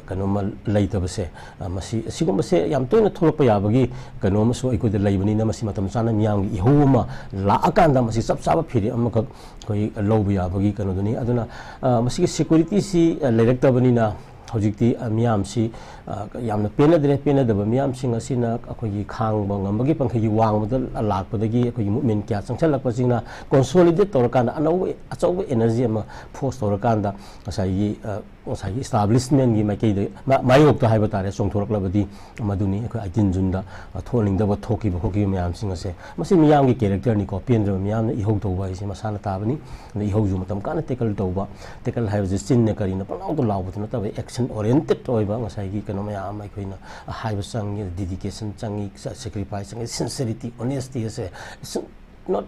ꯀꯩꯅꯣꯃ ꯂꯩꯇꯕꯁꯦ ꯃꯁꯤ ꯑꯁꯤꯒꯨꯝꯕꯁꯦ ꯌꯥꯝ ꯇꯣꯏꯅ ꯊꯣꯛꯂꯛꯄ ꯌꯥꯕꯒꯤ ꯀꯩꯅꯣ ꯑꯃꯁꯨ ꯑꯩꯈꯣꯏꯗ ꯂꯩꯕꯅꯤꯅ ꯃꯁꯤ ꯃꯇꯝ ꯆꯥꯅ ꯃꯤꯌꯥꯝꯒꯤ ꯏꯍꯧ ꯑꯃ ꯂꯥꯛꯑꯀꯥꯟꯗ ꯃꯁꯤ ꯆꯞ ꯆꯥꯕ ꯐꯤꯔꯦꯞ ꯑꯃꯈꯛ ꯑꯩꯈꯣꯏ ꯂꯧꯕ ꯌꯥꯕꯒꯤ ꯀꯩꯅꯣꯗꯨꯅꯤ ꯑꯗꯨꯅ ꯃꯁꯤꯒꯤ ꯁꯦꯀ꯭ꯌꯨꯔꯤꯇꯤꯁꯤ ꯂꯩꯔꯛꯇꯕꯅꯤꯅ hojikti miyam si yamna penadaba miyam sing asina akhoi khang bang amagi pangkhagi wang modal lakpadagi akhoi movement kya changchalakpa singna consolidate torakanda achau energy ama force torakanda asai establishment gi mayok to haiba tare songthoraklabadi maduni akhoi 18 June da thoningdaba thoki bokhi miyam sing ase masi miyam gi character ni ko pendra miyam na ihog toba ise masana tabani na ihog ju matam kana tackle toba tackle haiba sin ne karina palaw to law na tabe action oriented oiba ngasai gi kano miyam ai khoina haiba sang dedication changi sacrifice changi sincerity honesty ase not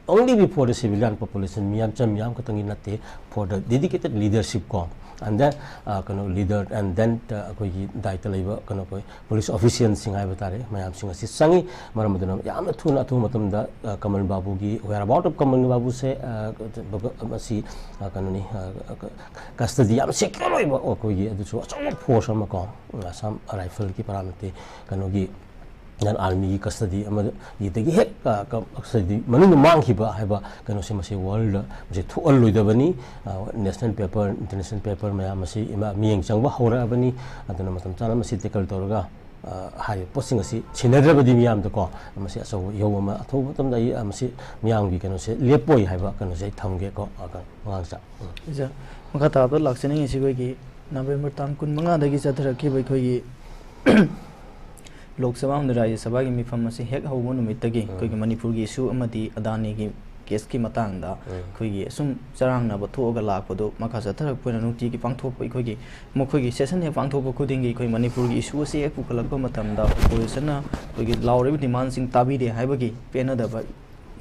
only before the civilian population miyam katangi nate for the dedicated leadership ko and then kano leader and then koi daita leiba kano koi police officials sing ai batare mayam sing asi sangi maramaduna yamna thuna thu matam da Kamal Babu gi where about of Kamal Babu se masi kano ni custody yam secure oiba koi gi adu so force ma ko Assam rifle ki paramate kano gi nan army ki custody amada yitagi hek custody manung manghiba haiba kano se masi world je thual loidabani national paper international paper maya masi ima mieng changba hora bani aduna matam chana masi tackle torga hai posting asi chinarabadi miyam to ko masi aso yowama atho matam dai masi miyang gi kano se lepoi haiba kano se thamge ko wangsa ja makata to laksani isi go gi November tang kun manga dagi chathrakhi bai khoi gi Lok Sabha and Rajya Sabha ki mifam ase hek haubo numitagi koi Manipur gi issue amadi Adani gi case ki matang da koi gi sum charang na batho ga lakpado makha satharak poina nuti ki pangthop koi gi mokhoi gi session he pangthop khuding gi koi Manipur gi issue ase ek pukalakpa matam da opposition na koi gi laure demand sing tabi de haibagi pena da ba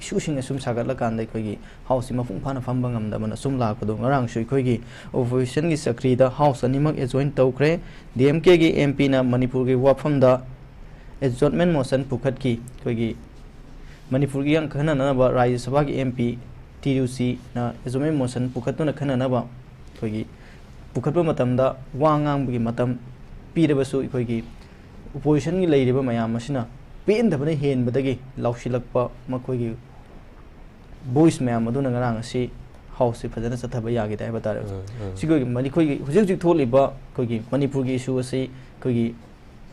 issue sing sum sagat la kan dai koi gi house ma phung phana pham bangam da mana sum lakpado ngarang sui koi gi opposition gi sakri da house animak join tawkre DMK gi MP na Manipur gi wafam da adjournment motion pukhat ki koigi Manipur gi yang khana na ba Rajya Sabha ki MP TUC na adjournment motion pukhat na khana na ba koigi pukhat matam da wangang gi matam piraba su koigi opposition gi leiriba mayam asina pen da bane hen badagi lausilakpa makoigi voice mayam aduna ngarang si house se phajana sathaba yagi dai batare sigo mani koigi hujik tholiba koigi Manipur gi issue ase koigi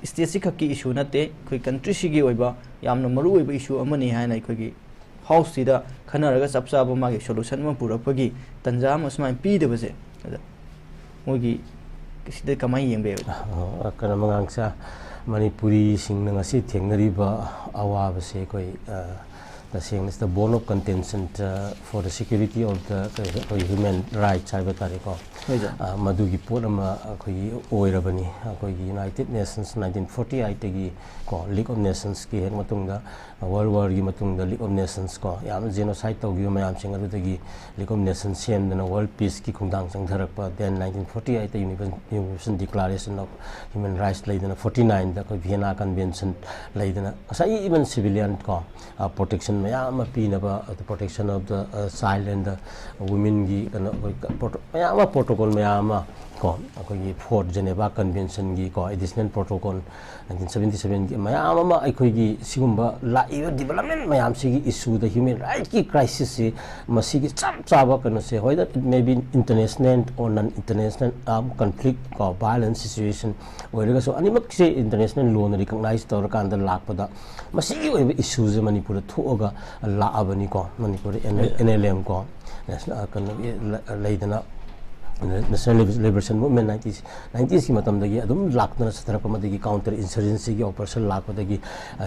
state si khaki issue nate koi country si gi oiba yamna maru oiba issue amani haina koi gi house si da khanaraga chapcha ba ma gi solution ma purakpagi tanja ma smai pi de base mogi sida kamai yengbe kana mangangsa Manipuri sing na ngasi thengnari ba awa ba se koi the saying is the bone of contention for the security of the human rights haibatari ko madugi podama koi oirabani koi United Nations 1948 gi ko League of Nations ki hek matungda World War gi matungda League of Nations ko yam genocide tawgi mayam sing adudagi League of Nations sem na World Peace ki khungdang changtharakpa then 1948 the Universal Declaration of Human Rights laidana 49 da ko Vienna Convention laidana asai even civilian ko protection mayam pinaba the protection of the child and the women gi mayam protocol mayam ko akoi Fourth Geneva Convention gi ko additional protocol 1977 gi mayam ma akoi gi sigumba laiba development mayam sigi issue the human rights ki crisis si masigi chaba kana se whether it may be international or non international conflict ko violence situation whether so animak se international law na recognize tor kan da lakpada masigi oiba issues Manipur thuoga la abani ko Manipur NLM ko national kan leidana National Liberation Movement 90s ki matam dagi adum lakna satara pamadagi counter insurgency gi operation lakpadagi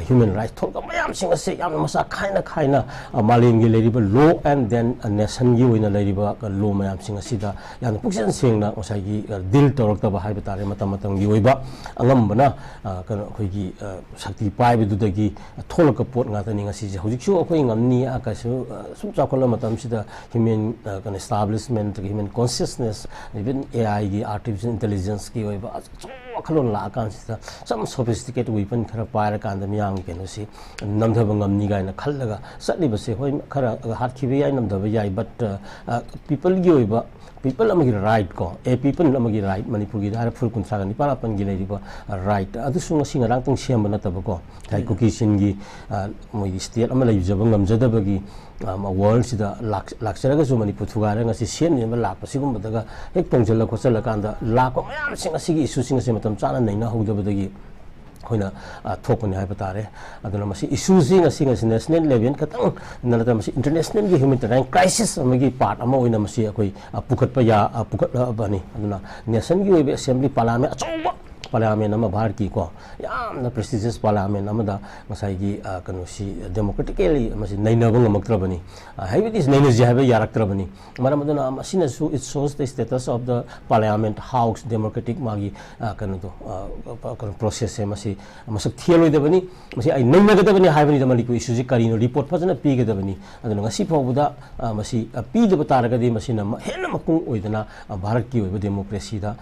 human rights thoga mayam sing ase yam masa khaina malin gi leriba law and then a nation gi wina leriba law mayam sing asida yan puksen sing na osai gi deal torokta ba haiba tare matam gi oiba angam bana kan khoi gi sakti pai bidu dagi tholaka pot nga tani ngasi ji hojik su khoi ngamni akasu sum chakola matam sida human kan establishment human consciousness even AI gi artificial intelligence ki oiba khalon la kan sida some sophisticated weapon khara paira kan da miyang ke no si namdhaba ngamni ga na khallaga satli base hoi khara hat khibi ai namdhaba yai but people gi oiba people amagi right ko people amagi right Manipur gi dara full kuntra ga ni para pan gi lei ba right adu sunga singa rang tong siam na tab ko thai cookie sin gi moi state ama lei jaba ngam jada ba gi world सिदा लाक्चरगसु मणिपुर थुगारंग असि same लापसिगुम्बदगा हेक तोंजल खोचलकांदा लाप मयाम सिंग असिगी issue सिंग असे मतम चाना नैना हौदबदगी होइना थोकने हाइब तारे अदुना मसी इशूसिंग असिंग अस नेशनल लेवल खतंग ननता मसी इंटरनेशनल गी ह्यूमैनिटेरियन क्राइसिस अमगी पार्ट अमा होइना मसी अखोई पुखतप या पुखतबनी अदुना नेशन गी वेब असेंबली पार्लियामेंट अचौबा पार्लियामेंट अमा भारत की को यामना प्रेस्टिजियस पार्लियामेंट अमदा मसाइगी कनोसी डेमोक्रेटिकली मसी नैनबो ngमक्त्रबनी हाइबदि नैनजी हाइब यारक्त्रबनी मरमदुना मसिनसु it shows the status of the parliament house democratic मागी कनो तो प्रोसेस है मसी मसक थियलोइदबनी मसी आई नैनगदबनी हाइबनी द मलिकु इशूजी करिनो रिपोर्ट फजना पीगदबनी अदुना ngasi फाउबदा मसी पीदब तारगदि मसिना हेन मकुंग ओइदना भारत की ओइब डेमोक्रेसी दा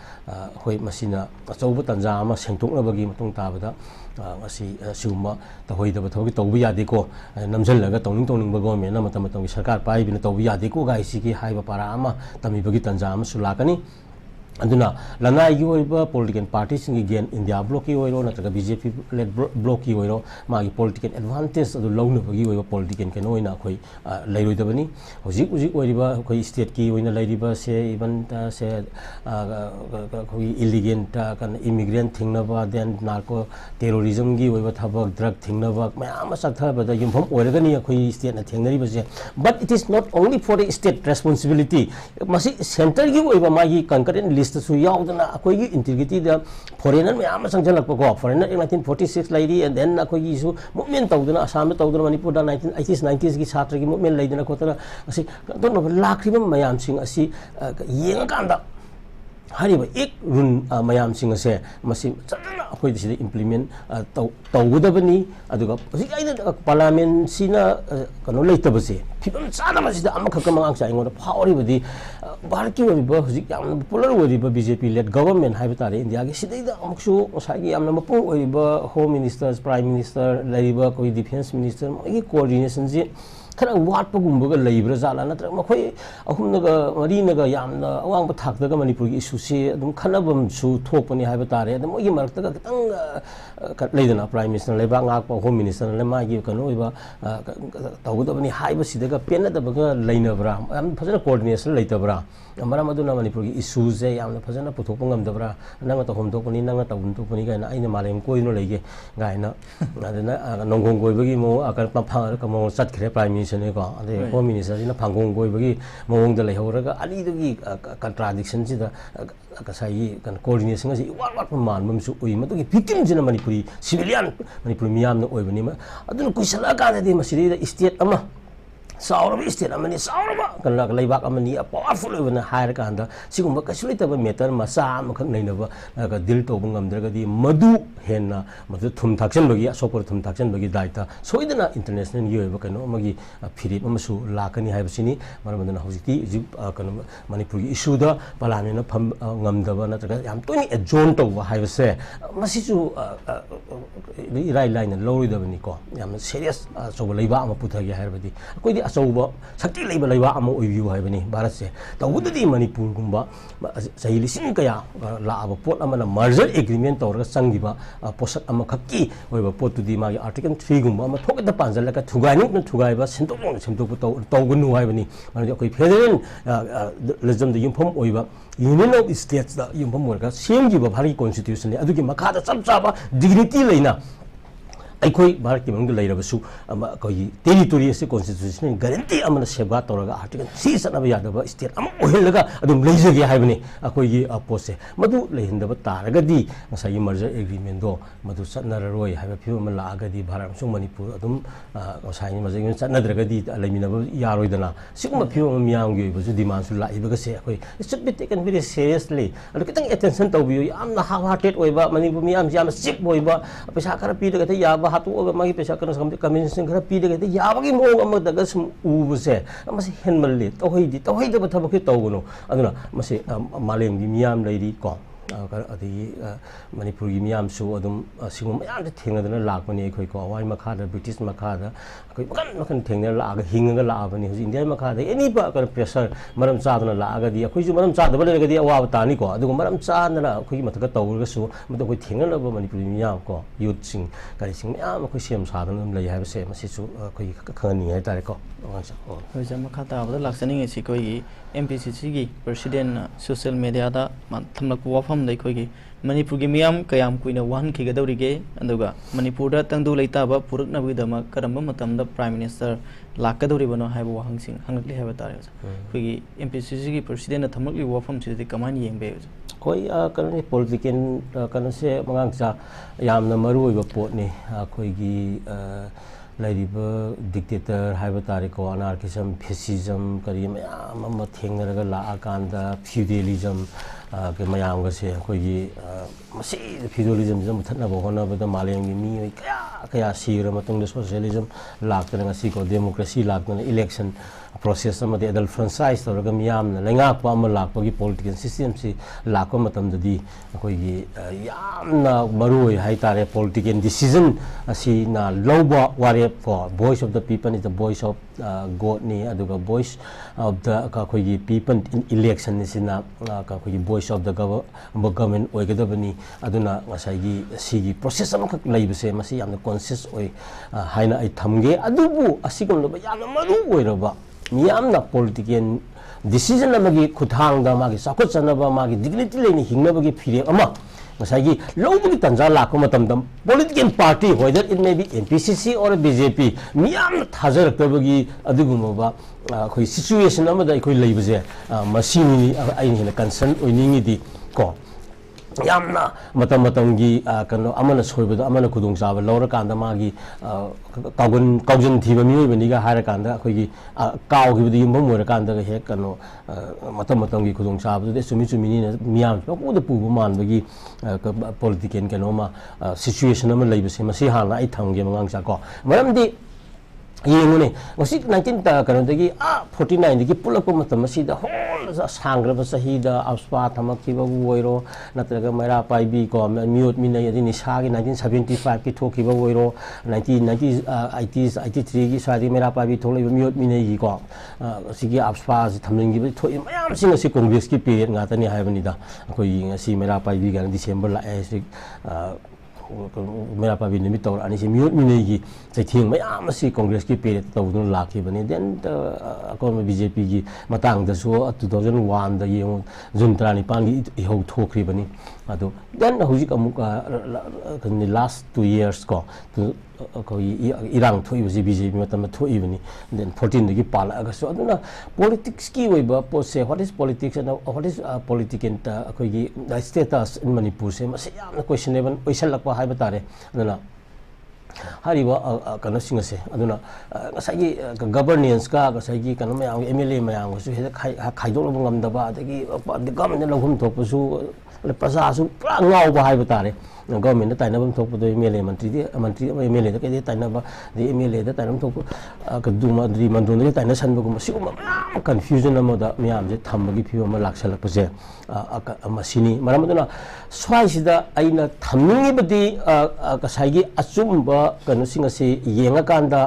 होय मसिना अचौब तंजा अमा सेंथोकनबगी मतुंग ताबदा ngasi सिगुमा तहोइदब थबगी तौबि यादेको नमजलगा तौनिंग तौनिंग गवर्नमेंट ना मतम मतम सरकार पाइबिना तौबि यादेको गाइसी की हाइबा पारा अमा तमिबगी तंजा अमा सुलाकनी अदुना लनाई की ओइबा पॉलिटिकल पार्टी सिंग गेन इंडिया ब्लॉक की ओइरो नत्रगा बीजेपी लेड ब्लॉक की ओइरो मागी पॉलिटिकल एडवांटेज अदु लौनबगी ओइबा पॉलिटिकल केनो ओइना अखोई लैरोइदबनी हुजिक हुजिक ओइरिबा अखोई स्टेट की ओइना लैरिबा से इवन से अखोई इलीगेंट कन इमिग्रेंट थिंगनबा देन नार्को टेररिज्म की ओइबा थबक ड्रग थिंगनबा मयाम सथबदा युमफम ओइरगनी अखोई स्टेट ना थिंगनरिबसे but it is not only for the state responsibility मसी सेंटर की ओइबा मागी कंकरेंट लिस्ट याउदना अखोई इंटीग्रिटी द फॉरेनर मैम संजलको फॉरेनर 1946 लैरी एंड देन अखोई सु मूवमेंट तौदना असम तौदना मणिपुर 1980s 90s की छात्र की मूवमेंट लैदना खोतना असि दोनो लाखरिब मैम सिंग असि येंगांदा हरिबा एक रुन मैम सिंग से मसी चतना अखोई दिसि इम्प्लीमेंट तौगदबनी अदुगा हजि आइना पार्लियामेंट सिना कनो लैतबसे फिबम चादबसिदा अमखक मंगांग चाइंगोदा फावरिबदी भारत की ओइबा हजि यामना पॉपुलर ओइरिबा बीजेपी लेड गवर्नमेंट हाइबा तारे इंडिया की सिदैदा अमखसु ओसागी यामना मपु ओइबा होम मिनिस्टर प्राइम मिनिस्टर लैरिबा कोई डिफेंस मिनिस्टर मगी कोऑर्डिनेशन जे खरा वाटपगुम्बगा लैब्रा जाला नत्र मखोई अहुमनगा मरीनगा यामना अवांग थाकदगा मणिपुर की इशू से अदुम खनबम सु थोपनी हाइबा तारे अदुम मोगी मरक्तगा खतंग लैदना प्राइम मिनिस्टर लैबा ngak pa होम मिनिस्टर ले मागी कनो ओइबा तौगदबनी हाइबा सिदगा पेनदबगा लैनब्रा याम फजना कोऑर्डिनेशन लैतब्रा मरम अदुना मणिपुर की इशूज से यामना फजना पुथोकप ngमदब्रा नंगा तहोम थोपनी नंगा तौन थोपनी गायना आइना मालेम कोइनो लैगे गायना अदना नोंगोंग गोइबगी मो आकर पफा कमो चटखरे प्राइम मिनिस्टर को अदे होम मिनिस्टर सिना फांगोंग गोइबगी मोंग द लैहौरगा अलीदगी कंट्राडिक्शन सिदा कसाई कन कोऑर्डिनेशन से वाट वाट मानबम सु उइ मतुगी विक्टिम जिना मणिपुरी सिविलियन मणिपुरी मियामना ओइबनी अदुन कुइसला कादे मसिदा स्टेट अमा साउरब स्टेट अमनी साउरब कनला लैबाक अमनी पावरफुल ओइबना हायर कांदा सिगुम्बा कइसु लेतब मेटर मसा मखक नैनबा दिल तोब ngमद्रगदी मदु हेन्ना मदु थुम थाक्सनबगी असोपर थुम थाक्सनबगी दायता सोइदना इंटरनेशनल की ओइबा कनो अमगी फिरिप अमसु लाकनी हाइबसिनी मरमदना हौजिति कनो मणिपुर की इशू द पार्लियामेंट फम ngमदबा नत्रगा याम तोनी एजोन तोब हाइबसे मसिसु इराइ लाइन लौरिदबनी को याम सीरियस सोब लैबा अम पुथगे हाइबदी कोइदि अचौब शक्ति लैबा लैबा अम ओइबिउ हाइबनी भारत से तौबदि मणिपुर गुम्बा सही लिसिंग कया लाब पोट अमना मर्जर एग्रीमेंट तौरगा संगिबा पोसक अम खक्की ओइबा पोतुदि मागी आर्टिकल 3 गुम्बा अम थोकदा पांजलका थुगाइनुक थुगाइबा सेंतोक तौगनु हाइबनी माने अखोई फेडरल लेजम द युमफम ओइबा यूनियन ऑफ स्टेट्स द युमफम ओरगा सेमगिबा भारत कॉन्स्टिट्यूशन ने अदुगी मखादा चपचाबा डिग्निटी लेना अखोई भारत की मंग लैरबसु अखोई टेरिटोरी से कॉन्स्टिट्यूशन गारंटी अमना सेवा तौरगा आर्टिकल 3 सनबा यादबा स्टेट अम ओहेलगा अदुम लैजगे हाइबनी अखोई अपोसे मदु लैहंदब तारगदी मसाई मर्जर एग्रीमेंट दो मदु सनररोय हाइबा फिबम लागदी भारत सु मणिपुर अदुम मसाई मर्जर सनद्रगदी लैमिनब यारोइदना सिगुम फिबम मियांगी बजु डिमांड सु लाइबगा से अखोई it should be taken very seriously अदु कितंग अटेंशन तौबियो यामना हाफ हार्टेड ओइबा मणिपुर मियाम याम चिप ओइबा पैसा खरा पीदगते याबा हातु मागी पैसा कनो कमिशन खरा पीदगते याबगी मोंग अमदगा सुम उबसे मसे हेनमल्ले तौहैदब थबक तौगनो अदुना मसे मालेमगी मियाम लैरी को मनपुर की मियामसु अदुम सिगुम मयाम थेंगदना लाकपनी अखोई को अवाई मखादा ब्रिटिश मखादा अखोई मखन मखन थेंगना लाग हिंगगा लाबनी हुजि इंडिया मखादा एनी बा कर प्रेशर मरम चादना लागदी अखोई जु मरम चादब लेगदी अवाब तानी को अदुगु मरम चादना अखोई मथक तौरगसु मत अखोई थेंगनब मनपुर मियाम को यूथ सिंग करी सिंग मयाम अखोई सेम सादना लई हाबसे मसिसु अखोई खंगनी है तारे को होय जम खाता बद लाक्सनिंग एसी कोई एमपीसीसी की प्रेसिडेंट सोशल मीडिया दा थमलक वाफम दai khoi gi manipur gi miyam kayam kuina wan khi gadawri ge anduga manipur da tangdu leita ba purak na bidama karamba matam da prime minister lakadawri bano haiba wahang sing hangli haiba tare khoi gi MPCC gi president na thamlak li wafam chi de kaman yengbe koi kan political kan se mangang cha yamna maru oiba pot ni khoi gi लाइरिबा dictator हाइबा तारिको anarchism fascism करी मयाम अमा थेंगरगा लाआकांदा feudalism के मयाम गसे अखोगी मसी feudalism जम थनबो होनबदा मालेमगी मी कया कया सिगर मतंग सोशलिज्म लाक्तना ngasi को डेमोक्रेसी लाक्तना इलेक्शन प्रोसेस अमदे एडल फ्रेंचाइज तौरगा मियामना लेंगाकपा अमा लाकपगी पॉलिटिकल सिस्टम सि लाकपा मतमददी अखोगी यामना मरुई हाइतारे पॉलिटिकल डिसीजन असि ना लौबा वारे for voice of the people is the voice of God ni aduga voice of the akhoi people in election ni sina akhoi voice of the government oigadabani aduna ngasai gi sigi process am khak laibase masi yamna conscious oi haina ai thamge adubu asigum lo yamna maru oiraba miyamna political decision amagi khuthang da magi sakut chanaba magi dignity leni hingnabagi phire ama Masagi lobagi tanja lakko matamdam political party whether it may be MPCC or BJP miyam thajaraktabagi aduguma ba khoi situation amada khoi leibase masini ai hina concern oiningi di ko yamna matam gi kano amana soibada amana khudung chaba lawra kanda magi kaujin thiba mioi bani ga hara kanda khoi gi kaw gi bidi yum mora kanda ga he kano matam gi khudung chaba de sumi ni miyam ko da pu man bagi political kano ma situation am leibase masi hala ai thamge mangang cha ko maramdi yengune ngosi 19 ta kano dagi 49 dagi pulak matam masi da hol sangra sahi da aspa thamaki ba woiro natraga mera pai bi ko mute min yadi ni sagi 1975 ki thoki ba woiro 1990s 83 gi sadi mera pai bi thole mute min yi ko sigi aspa thamling gi thoi mayam sing si congress ki period nga ta ni haibani da koi ngasi mera pai bi ga December la मेरा पाबी निमित तौर अनि से mute मिनेगी चैथिंग मयाम से कांग्रेस की Perot तौदुन लाखिबनी then अकोन BJP की मतंग दसो 2001 दा येंग जुन 35 की इहो थोखरिबनी अदो देन हुजिक अमुक कनि लास्ट 2 years को इरांग थोइबसी बीजेपी मतम थोइबनी देन 14 दगी पालागसो अदुना पॉलिटिक्स की वेबा पोसे what is politics and what is political ता अखोगी स्टेटस इन मणिपुर से मसे याम क्वेश्चनेबल ओइसलकवा हाइबा तारे अदुना हरिबा कनो सिंगसे अदुना गसागी गवर्नेंस का गसागी कनो मयाम एमएलए मयाम गसु हे खाइदोलब ngамदबा अदगी गवर्नमेंट लहुम थोपसु प्रजासु पुरा ngawba हाइबा तारे गवर्नमेंट ताइनबम थोपदो एमएलए मंत्री एमएलए द केदे ताइनबा दे एमएलए द ताइनम थोप कदुमा द्री मंदोन दे ताइना सनबगुम सिगुम कंफ्यूजन अमदा मियाम जे थमबगी फिबम लाक्सलकपसे मसिनी मरमदना स्वाइसिदा आइना थमनिबदी कसाइगी अचुम्बा कनुसिंग से येंगाकांदा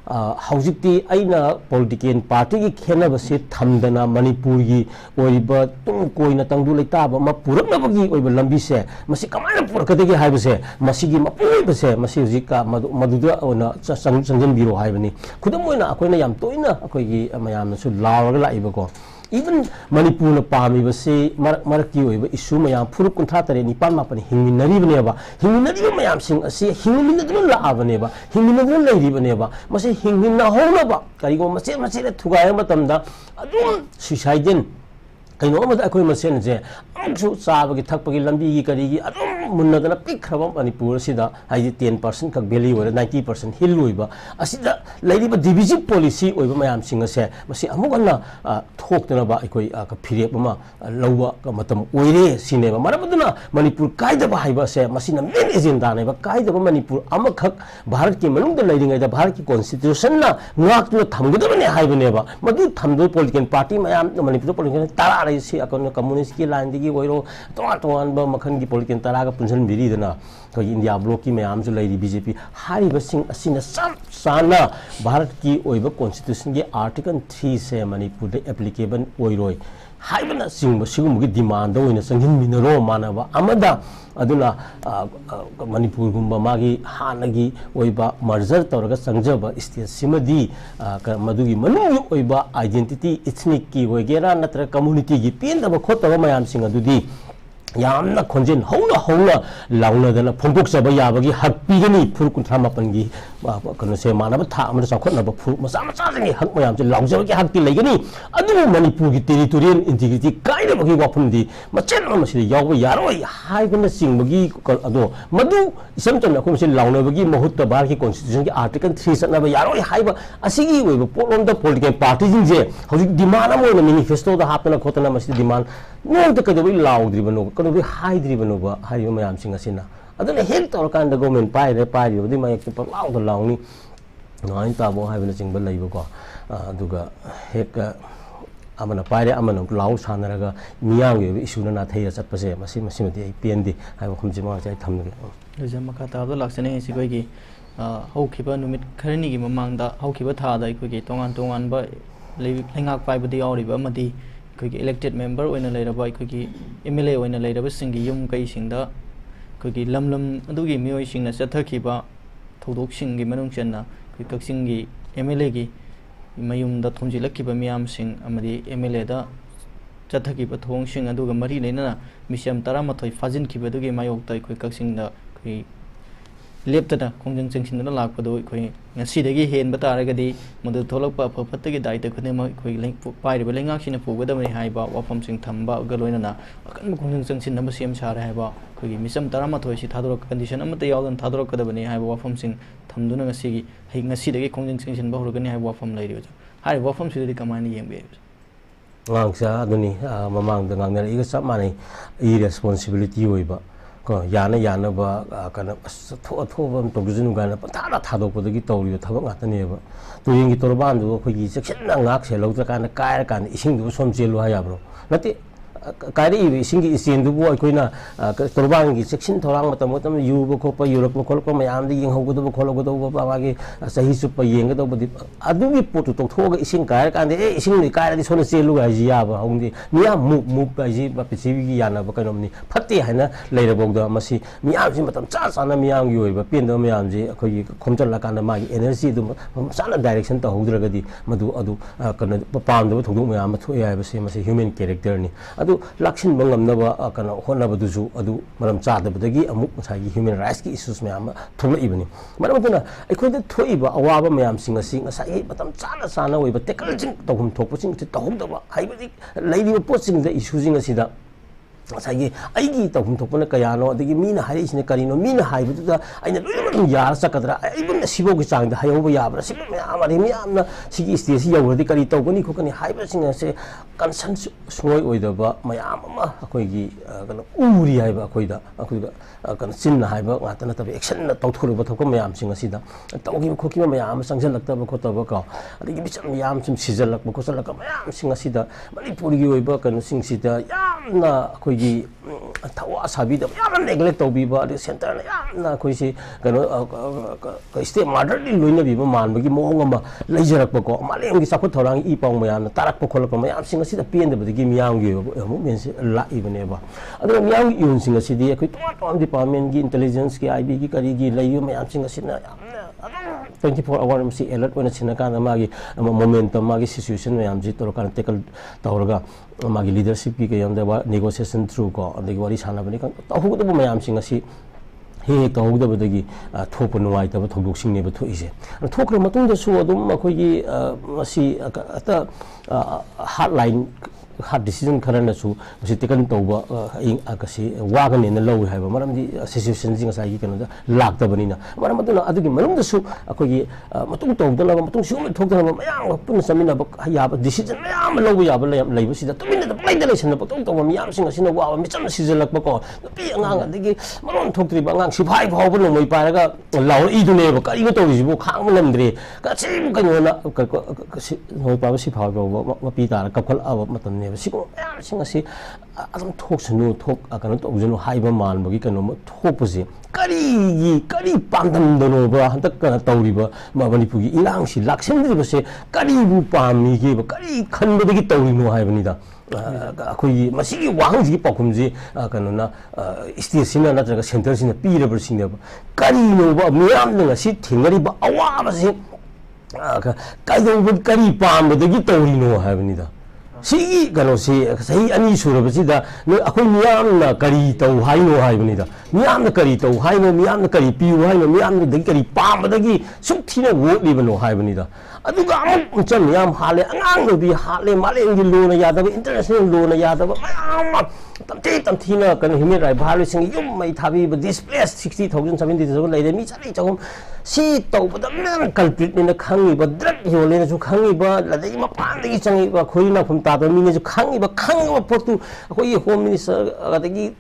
हौजिक्ति आइना पॉलिटिकल पार्टी की खेनबसे थमदना मणिपुर की ओइबा तुम कोइना तंगदु लेताब म पुरकनबगी ओइबा लंबी से मसी कमाना पुरकदगी हाइबसे मसीगी मपुइबसे मसी हुजिका मदुदा ओना संजन बिरो हाइबनी खुदम ओइना अखोइना याम तोइना अखोइगी मयामनसु लावरगा लाइबको even Manipur Pami was say Maraki issue Mayam Puru Kuntata ni Palmapan Himinari Neva Himinari Mayam sing a say Himinadula Avaneva Himinadula Rivaneva must say Himina Honaba Karigo Mase Masera Tugayamatamda Suicidin I know what I call my sense. I'm so sorry, Tapaki Lambi Kari, Munagana pick Rabam Manipur Sida, I did 10% Kabili or 90% Hilluiba. I see the lady but division policy over my am singer say, Masi Amugana talked about a period Mama, Lowa, Matam, Were, Cinema, Marabuna, Manipur, Kaida Bahiba say, Masina Menizin Daneva, Kaida Manipur, Amakak, Baraki, Malung the lady at the Baraki Constitution, not to Tamgudamani Hibaneva, Madu Tamdo political party, my Manipur political Tara. सी communist की line की ओइरो तोंगान मखन की political तरागा पुंसन बिरीदना तो India block की ma'am जो लेरी BJP हारिबा Singh असिना सब साना भारत की ओइबा कॉन्स्टिट्यूशन के आर्टिकल 3 से मणिपुर दे एप्लीकेबल ओइरोय हाइबना सिंह सिगुम की डिमांड ओइना संगिन मिनरो मानवा अमदा अदुना मणिपुर गुम्बा मागी हानगी ओइबा मर्जर तौरगा संजबा स्टेट सिमदी मदुगी मनुगी ओइबा आइडेंटिटी इथनिक की ओइगेरा नत्र कम्युनिटी की पेंदबा खोतबा मयाम सिंह अदुदी यामना खोंजेन हौना लाउनदना फोंदोक्सब याबगी हक पीगनी फुर 38 की कनो से मानब था अमर साखोनब फुर मसा मसा जंगी हक मयाम से लाउजबगी हकती लेगनी अदु मणिपुर की टेरिटोरियल इंटीग्रिटी काइदबगी वाफमदी मचेन मसिदि याव यारोय हाइबना सिंगबगी अदो मदु इसमचन अखोमसे लाउनबगी महुत्त बार की कॉन्स्टिट्यूशन की आर्टिकल 3 सनब यारोय हाइबा असिगी वेब पोलोंदा पॉलिटिकल पार्टी जिंजे हौजी डिमांड अमोन मैनिफेस्टो दा हापना खोतना मसिदि डिमांड नोंद कदबई लाउद्रिबनो कदबई हाइद्रिबनोबा हाइबा मयाम सिंग असिना अदुना हेक तौरकान द गवर्नमेंट पाइबदी मायक पलाउद लाउनी नोइन ताबो हाइबना चिंग लैबको अदुगा हेक अमना पाइरे अमना लाउ सानरगा मियांग इशूना नाथैया चटपसे मसी मसिमति आई पेंदी हाइबा खमजिमा चाइ थमगे लजम मखा ताबो लाक्सने सिगोइगी हौखिबा नुमित खरनी की ममांगदा हौखिबा थादा इखोगी तोंगान तोंगान बा लेंगाक पाइबदी यावरिबा मदी इखोगी इलेक्टेड मेंबर ओइना लेरबा इखोगी एमएलए ओइना लेरबा सिंगी युम कई सिंगदा इखोगी लमलम अदुगी मियोय सिंगना चथखिबा थौदोक सिंगी मनुंग चन्ना इखोगी कक्सिंगी एमएलए की मयुमदा थोंजिलखिबा मियाम सिंग अमदी एमएलए दा चथखिबा थोंग सिंग अदुगा मरी लेना मिसियम 13 फाजिनखिबदुगी मायोक्ता इखोई कक्सिंगदा इखोई लेप्तना खोंजंग चंगसिनना लाखपदो इखोई ngasiदगी हेन बतारगदी मदु थोलकपा फफत्तगी दायित्व खुनेम इखोई पाइरिबा लेंगाक्सिना पुगदबनि हाइबा वाफमसिंग थंबा गलोइना अकन खोंजंग चंगसिनना सेम सारे हाइबा इखोई मिसम 13 सि थादोरक कंडीशन अमत यावदन थादोरकदबनि हाइबा वाफमसिंग थमदुना ngasiगी हई ngasiदगी खोंजंग चंगसिनबा होरगनि हाइबा वाफम लैरिबा high वाफमसिदि कमाइना येंबे ngang aduni mamang da ngang nari sa mani irresponsibility oiba ko yana ba kana tho bam to gujunu gana patara thadok podagi tawri thabak ngatani ba to yingi torban du khoi gi section na ngak se lok kana kair kan ising du som chelu ha ya bro nati kairi ising gi isin du boy koina torban gi section thorang matam yu bo ko pa europe ko ko mayam di ying hogu du kholo go ba ba gi sahi su pa yeng do bodi adu gi potu to thoga ising kair kan de ising ni kair di sona chelu ga ji ya ba hongdi miya mu ba ji ba pisibi gi yana ba kanom ni phatti haina leira bog da masi miyam ji matam cha sana miyam gi oi ba pen do miyam ji khoi gi khomchal la kan da ma gi energy du sana direction ta hogdra ga di madu adu kana pam do thogdu miyam ma thoi ya ba se masi human character ni adu lakshin bangam na ba kana hona ba du ju adu maram cha da badagi amuk sai gi human rights ki issues miyam thogla ibani maram tuna akhoi da thoi ba awa ba miyam singa singa sai matam sana oi ba tekal jing to hum thok pusing ti to hum da ba hai ba di lady ba posting da issue jing asida सागी आईगी तहुम थोपना कयानो अदगी मीना हारिसने करिनो मीना हाइबदुदा आइना लोइमदुम यार सकदरा आइबन सिबोगी चांगदा हायोबो याबरा सिबो म्याम आरि म्यामना सिगी स्टेज यावरदि करि तौगनी खोकनी हाइबसिंग से कंसन सोय ओइदबा म्याम अमा अखोइगी कन उरी हाइबा अखोइदा अखोइदा कन चिन्ना हाइबा गातना तब एक्शन न तौथुरबा थोक म्याम सिंग असिदा तौगी खोकी म्याम संजलक्तबा खोतबा का अदगी बिचम म्याम सिम सिजलक्बा खोसलक म्याम सिंग असिदा मणिपुरगी ओइबा कन सिंग सिदा यामना अखोइ थवा साबीद नेग्लेक्ट तौबीबा सेंटर यामना कोइसी कनो स्टेट मर्डर लोइनबी मानबगी मोंग अमा लेजरकबको मालेमगी साखुत थौरांग ई पाउ मयाम तारकप खोलक मयाम सिंग असिदा पेंदबदगी मियांगी मुवमेंट लाइबनेबा अदो मियांग यून सिंग असिदी अखोइ टोटल डिपार्टमेंट की इंटेलिजेंस की आईबी की करीगी लइयो मयाम सिंग असिना 24 आवर मसी अलर्ट ओना छिना कान मागी मोमेंटम मागी सिचुएशन मयाम जी तोर कान टेकल तौरगा मागी लीडरशिप की कयम दा नेगोशिएशन थ्रू को अदगी वारी साना बनी कान तहुगदब मयाम सिंग असि हे तहुगदबदगी थोप नुवाई तब थोदोक सिंग ने बथोइसे थोक्र मतुंग दसु अदुम मखोगी मसी अता हॉटलाइन हार्ड डिसीजन खरनसु मसी टेकन तौबा अकसी वागने न लौ हाइबा मरमदी सिचुएशन जिंग साई कनो लाक्तबनिना मरमदुना अदुगी मरमदसु अखोगी मतुंग तौदना मतुंग सुम थोकदना मयाम पुन समिना याब डिसीजन मयाम लौ याब लैबसिदा तुमिना द प्लेद लेसन पतुंग तौबा मयाम सिंग असिना वाब मिचम सिजलकबको पी अंगांग अदगी मरोन थोक्त्रिबा अंगांग सिफाई फावब नोमै पारगा लाउ इदुनेबा करिगो तौरिसिबो खांग लमद्रे कछि कनोना नोमै पाबा सिफाई फावब मपी तार कफल अब मतने ꯍꯥꯏꯕꯅꯦꯕ ꯁꯤꯒꯨꯝꯕ ꯃꯌꯥꯝꯁꯤꯡ ꯑꯁꯤ ꯑꯗꯨꯝ ꯊꯣꯛꯁꯅꯨ ꯀꯩꯅꯣ ꯇꯧꯁꯅꯨ ꯍꯥꯏꯕ ꯃꯥꯟꯕꯒꯤ ꯀꯩꯅꯣꯝꯃ ꯊꯣꯛꯄꯁꯦ ꯀꯔꯤ ꯄꯥꯝꯗꯝꯗꯅꯣꯕ ꯍꯟꯗꯛ ꯀꯩꯅꯣ ꯇꯧꯔꯤꯕ ꯃꯅꯤꯄꯨꯔꯒꯤ ꯏꯔꯥꯡꯁꯤ ꯂꯥꯛꯁꯤꯟꯗ꯭ꯔꯤꯕꯁꯦ ꯀꯔꯤꯕꯨ ꯄꯥꯝꯃꯤꯒꯦꯕ ꯀꯔꯤ ꯈꯟꯕꯗꯒꯤ ꯇꯧꯔꯤꯅꯣ ꯍꯥꯏꯕꯅꯤꯗ ꯑꯩꯈꯣꯏꯒꯤ ꯃꯁꯤꯒꯤ ꯋꯥꯍꯪꯁꯤꯒꯤ ꯄꯥꯎꯈꯨꯝꯁꯤ ꯀꯩꯅꯣꯅ ꯁ꯭ꯇꯦꯠꯁꯤꯅ ꯅꯠꯇ꯭ꯔꯒ ꯁꯦꯟꯇꯔꯁꯤꯅ ꯄꯤꯔꯕꯁꯤꯡꯅꯦꯕ ꯀꯔꯤꯅꯣꯕ ꯃꯤꯌꯥꯝꯅ ꯉꯁꯤ ꯊꯦꯡꯅꯔꯤꯕ ꯑꯋꯥꯕꯁꯤ ꯀꯔꯤ ꯄꯥꯝꯕꯗꯒꯤ ꯇꯧꯔꯤꯅꯣ ꯍꯥꯏꯕꯅꯤꯗ ꯁꯤꯒꯤ ꯀꯩꯅꯣꯁꯤ ꯆꯍꯤ 2 ꯁꯨꯔꯕꯁꯤꯗ ꯑꯩꯈꯣꯏ ꯃꯤꯌꯥꯝꯅ ꯀꯔꯤ ꯇꯧ ꯍꯥꯏꯅꯣ ꯍꯥꯏꯕꯅꯤ다 ꯃꯤꯌꯥꯝꯅ ꯀꯔꯤ ꯇꯧ ꯍꯥꯏꯅꯣ ꯃꯤꯌꯥꯝꯅ ꯀꯔꯤ ꯄꯤꯌꯨ ꯍꯥꯏꯅꯣ ꯃꯤꯌꯥꯝꯗꯒꯤ ꯀꯔꯤ ꯄꯥꯝꯕꯗꯒꯤ ꯁꯨꯛ ꯊꯤꯅ ꯋꯣꯠꯂꯤꯕꯅꯣ ꯍꯥꯏꯕꯅꯤꯗ ꯑꯗꯨꯒ ꯑꯃꯨꯛ ꯃꯤꯌꯥꯝ ꯍꯥꯠꯂꯦ ꯑꯉꯥꯡꯗꯗꯤ ꯍꯥꯠꯂꯦ ꯃꯥꯂꯦꯝꯒꯤ ꯂꯣꯅ ꯌꯥꯗꯕ ꯏꯟꯇꯔꯅꯦꯁꯅꯦꯜ ꯂꯣꯅ ꯌꯥꯗꯕ ꯃꯌꯥꯝ ꯇꯝꯊꯤꯅ ꯀꯩꯅꯣ ꯍ꯭ꯌꯨꯃꯦꯟ ꯔꯥꯏꯠ ꯚꯥꯏꯑꯣꯂꯦꯁꯟꯒꯤ ꯌꯨꯝ ꯃꯩ ꯊꯥꯕꯤꯕ ꯗꯤꯁꯄ꯭ꯂꯦꯁ 60,000 70,000 ꯂꯩꯔꯦ ꯃꯤ ꯆꯠꯂꯤ ꯆꯍꯨꯝ ꯁꯤ ꯇꯧꯕꯗ ꯃꯌꯥꯝ ꯀꯜꯄ꯭ꯔꯤꯠꯅꯤꯅ ꯈꯪꯉꯤꯕ ꯗ꯭ꯔꯒ ꯌꯣꯜꯂꯦꯅꯁꯨ ꯈꯪꯉꯤꯕ ꯑꯗꯒꯤ ꯃꯄꯥꯟꯗꯒꯤ ꯆꯪꯉꯤꯕ ꯈꯣꯏꯔꯤ ꯅꯥꯐꯝ ꯇꯥꯗꯕ ꯃꯤꯅꯁꯨ ꯈꯪꯉꯤꯕ ꯄꯣꯠꯇꯨ ꯑꯩꯈꯣꯏꯒꯤ ꯍꯣꯝ ꯃꯤꯅꯤꯁꯇꯔ ꯑꯗꯒꯤ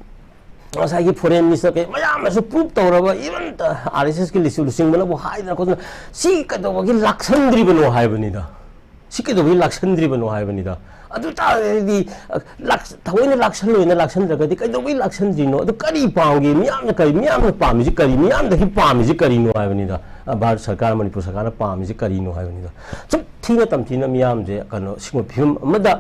ꯉꯁꯥꯏꯒꯤ ꯐꯣꯔꯦꯟ ꯃꯤꯅꯤꯁꯇꯔ ꯀꯩ ꯃꯌꯥꯝꯅꯁꯨ ꯄ꯭ꯔꯨꯞ ꯇꯧꯔꯕ ꯏꯚꯟ RSSꯒꯤ ꯂꯨꯆꯤꯡꯕꯅꯕꯨ ꯍꯥꯏꯗꯅ ꯈꯣꯠꯇꯅ ꯁꯤ ꯀꯩꯗꯧꯕꯒꯤ ꯂꯥꯛꯁꯟꯗ꯭ꯔꯤꯕꯅꯣ ꯍꯥꯏꯕꯅꯤꯗ ꯁꯤ ꯀꯩꯗꯧꯕꯒꯤ ꯂꯥꯛꯁꯟꯗ꯭ꯔꯤꯕꯅꯣ ꯍꯥꯏꯕꯅꯤꯗ ꯑꯗꯨ ꯇꯥꯔꯒꯗꯤ ꯊꯑꯣꯏꯅ ꯂꯥꯛꯁꯟꯗ꯭ꯔꯒꯗꯤ ꯀꯩꯗꯧꯕꯒꯤ ꯂꯥꯛꯁꯟꯗ꯭ꯔꯤꯅꯣ ꯑꯗꯨ ꯀꯔꯤ ꯄꯥꯝꯒꯦ ꯃꯤꯌꯥꯝꯅ ꯄꯥꯝꯃꯤꯁꯤ ꯀꯔꯤ ꯃꯤꯌꯥꯝꯗꯒꯤ ꯄꯥꯝꯃꯤꯁꯤ ꯀꯔꯤꯅꯣ ꯍꯥꯏꯕꯅꯤꯗ ꯚꯥꯔꯠ ꯁꯔꯀꯥꯔ ꯃꯅꯤꯄꯨꯔ ꯁꯔꯀꯥꯔꯅ ꯄꯥꯝꯃꯤꯁꯤ ꯀꯔꯤꯅꯣ ꯍꯥꯏꯕꯅꯤꯗ ꯁꯨꯝ ꯊꯤꯅ ꯇꯝꯊꯤꯅ ꯃꯤꯌꯥꯝꯁꯦ ꯀꯩꯅꯣ ꯁꯤꯒꯨꯝꯕ ꯐꯤꯕꯝ ꯑꯃꯗ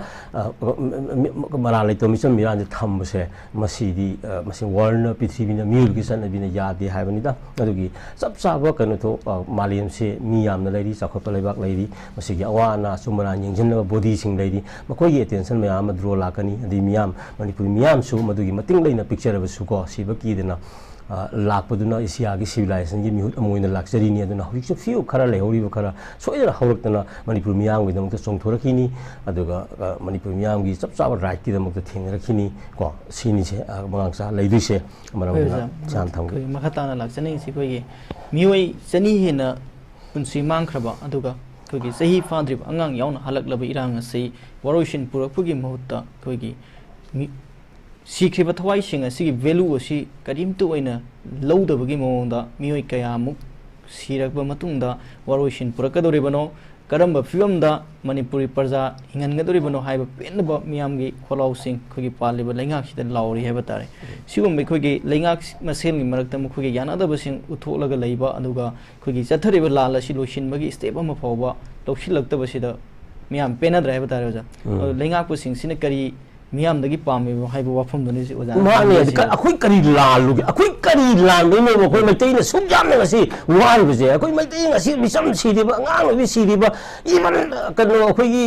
ꯃꯔꯥꯜ ꯂꯩꯇꯕ ꯃꯤꯆꯝ ꯃꯤꯔꯥꯟꯁꯦ ꯊꯝꯕꯁꯦ ꯃꯁꯤ ꯋꯥꯔꯜꯅ ꯄ꯭ꯔꯤꯊꯤꯕꯤꯅ ꯃꯤꯑꯣꯏꯕꯒꯤ ꯆꯠꯅꯕꯤꯅ ꯌꯥꯗꯦ ꯍꯥꯏꯕꯅꯤꯗ ꯑꯗꯨꯒꯤ ꯆꯞ ꯆꯥꯕ ꯀꯩꯅꯣꯗꯣ ꯃꯥꯂꯦꯝꯁꯦ ꯃꯤ ꯌꯥꯝꯅ ꯂꯩꯔꯤ ꯆꯥꯎꯈꯠꯄ ꯂꯩꯕꯥꯛ ꯂꯩꯔꯤ ꯃꯁꯤꯒꯤ ꯑꯋꯥ ꯑꯅꯥ ꯑꯆꯨꯝ ꯑꯔꯥꯟ ꯌꯦꯡꯁꯤꯟꯅꯕ ꯕꯣꯗꯤꯁꯤꯡ ꯂꯩꯔꯤ ꯃꯈꯣꯏꯒꯤ ꯑꯦꯇꯦꯟꯁꯟ ꯃꯌꯥꯝ ꯑꯃ ꯗ꯭ꯔꯣ ꯂꯥꯛꯀꯅꯤ ꯑꯗꯩ ꯃꯤꯌꯥꯝ ꯃꯅꯤꯄꯨꯔꯤ ꯃꯤꯌꯥꯝꯁꯨ ꯃꯗꯨꯒꯤ ꯃꯇꯤꯡ ꯂꯩꯅ ꯄꯤꯛꯆꯔꯕꯁꯨ ꯀꯣ ꯁꯤꯕ ꯀꯤꯗꯅ ꯂꯥꯛꯄꯗꯨꯅ ꯑꯦꯁꯤꯌꯥꯒꯤ ꯁꯤꯚꯤꯂꯥꯏꯖꯦꯁꯟꯒꯤ ꯃꯤꯍꯨꯠ ꯑꯃ ꯑꯣꯏꯅ ꯂꯥꯛꯆꯔꯤꯅꯤ ꯑꯗꯨꯅ ꯍꯧꯖꯤꯛꯁꯨ ꯐꯤꯌꯨ ꯈꯔ ꯂꯩꯍꯧꯔꯤꯕ ꯈꯔ ꯁꯣꯏꯗꯅ ꯍꯧꯔꯛꯇꯅ ꯃꯅꯤꯄꯨꯔ ꯃꯤꯌꯥꯝꯒꯤꯗꯃꯛꯇ ꯆꯣꯡꯊꯣꯔꯛꯈꯤꯅꯤ ꯑꯗꯨꯒ ꯃꯅꯤꯄꯨꯔ ꯃꯤꯌꯥꯝꯒꯤ ꯆꯞ ꯆꯥꯕ ꯔꯥꯏꯠꯀꯤꯗꯃꯛꯇ ꯊꯦꯡꯅꯔꯛꯈꯤꯅꯤ ꯀꯣ ꯁꯤꯅꯤꯁꯦ ꯃꯉꯥꯡꯆꯥ ꯂꯩꯗꯣꯏꯁꯦ ꯃꯔꯝ ꯑꯗꯨꯅ ꯆꯥꯟ ꯊꯝꯒꯦ ꯃꯈꯥ ꯇꯥꯅ ꯂꯥꯛꯆꯅꯤꯡꯉꯤꯁꯤ ꯑꯩꯈꯣꯏꯒꯤ ꯃꯤꯑꯣꯏ 2 ꯍꯦꯟꯅ ꯄꯨꯟꯁꯤ ꯃꯥꯡꯈ꯭ꯔꯕ ꯑꯗꯨꯒ ꯑꯩꯈꯣꯏꯒꯤ ꯆꯍꯤ ꯐꯥꯗ꯭ꯔꯤꯕ ꯑꯉꯥꯡ ꯌꯥꯎꯅ ꯍꯜꯂꯛꯂꯕ ꯏꯔꯥꯡ ꯑꯁꯤ ꯋꯥꯔꯣꯏꯁꯤꯟ ꯄꯨꯔꯛꯄꯒꯤ ꯃꯍꯨꯠꯇ ꯑꯩꯈꯣꯏꯒꯤ ꯁꯤꯈ꯭ꯔꯤꯕ ꯊꯋꯥꯏꯁꯤꯡ ꯑꯁꯤꯒꯤ ꯚꯦꯂꯨ ꯑꯁꯤ ꯀꯔꯤꯝꯇ ꯑꯣꯏꯅ ꯂꯧꯗꯕꯒꯤ ꯃꯑꯣꯡꯗ ꯃꯤꯑꯣꯏ ꯀꯌꯥꯃꯨꯛ ꯁꯤꯔꯛꯄ ꯃꯇꯨꯡꯗ ꯋꯥꯔꯣꯏꯁꯤꯟ ꯄꯨꯔꯛꯀꯗꯧꯔꯤꯕꯅꯣ ꯀꯔꯝꯕ ꯐꯤꯕꯝꯗ ꯃꯅꯤꯄꯨꯔꯤ ꯄ꯭ꯔꯖꯥ ꯍꯤꯡꯍꯟꯒꯗꯧꯔꯤꯕꯅꯣ ꯍꯥꯏꯕ ꯄꯦꯟꯗꯕ ꯃꯤꯌꯥꯝꯒꯤ ꯈꯣꯜꯂꯥꯎꯁꯤꯡ ꯑꯩꯈꯣꯏꯒꯤ ꯄꯥꯜꯂꯤꯕ ꯂꯩꯉꯥꯛꯁꯤꯗ ꯂꯥꯎꯔꯤ ꯍꯥꯏꯕ ꯇꯥꯔꯦ ꯁꯤꯒꯨꯝꯕ ꯑꯩꯈꯣꯏꯒꯤ ꯂꯩꯉꯥꯛ ꯃꯁꯦꯟꯒꯤ ꯃꯔꯛꯇ ꯃꯈꯣꯏꯒꯤ ꯌꯥꯅꯗꯕꯁꯤꯡ ꯎꯠꯊꯣꯛꯂꯒ ꯂꯩꯕ ꯑꯗꯨꯒ ꯑꯩꯈꯣꯏꯒꯤ ꯆꯠꯊꯔꯤꯕ ꯂꯥꯜ ꯑꯁꯤ ꯂꯣꯏꯁꯤꯟꯕꯒꯤ ꯁ꯭ꯇꯦꯞ ꯑꯃ ꯐꯥꯎꯕ ꯂꯧꯁꯤꯜꯂꯛꯇꯕꯁꯤꯗ ꯃꯤꯌꯥꯝ ꯄꯦꯟꯅꯗ꯭ꯔꯦ ꯍꯥꯏꯕ ꯇꯥꯔꯦ ꯑꯣꯖꯥ ꯂꯩꯉꯥꯛꯄꯁꯤꯡꯁꯤꯅ ꯀꯔꯤ ꯃꯤꯌꯥꯝꯗꯒꯤ ꯄꯥꯝꯃꯤꯕ ꯍꯥꯏꯕ ꯋꯥꯐꯝꯗꯨꯅꯤ ꯑꯣꯖꯥ ꯃꯥꯅꯦ ꯑꯩꯈꯣꯏ ꯀꯔꯤ ꯂꯥꯜꯂꯨꯒꯦ ꯑꯩꯈꯣꯏ ꯀꯔꯤ ꯂꯥꯟꯕꯩꯅꯣ ꯑꯩꯈꯣꯏ ꯃꯩꯇꯩꯅ ꯁꯨꯛ ꯌꯥꯝꯅ ꯉꯁꯤ ꯋꯥꯔꯤꯕꯁꯦ ꯑꯩꯈꯣꯏ ꯃꯩꯇꯩ ꯉꯁꯤ ꯃꯤꯆꯝ ꯁꯤꯔꯤꯕ ꯑꯉꯥꯡ ꯑꯣꯏꯕꯤ ꯁꯤꯔꯤꯕ ꯏꯚꯟ ꯀꯩꯅꯣ ꯑꯩꯈꯣꯏꯒꯤ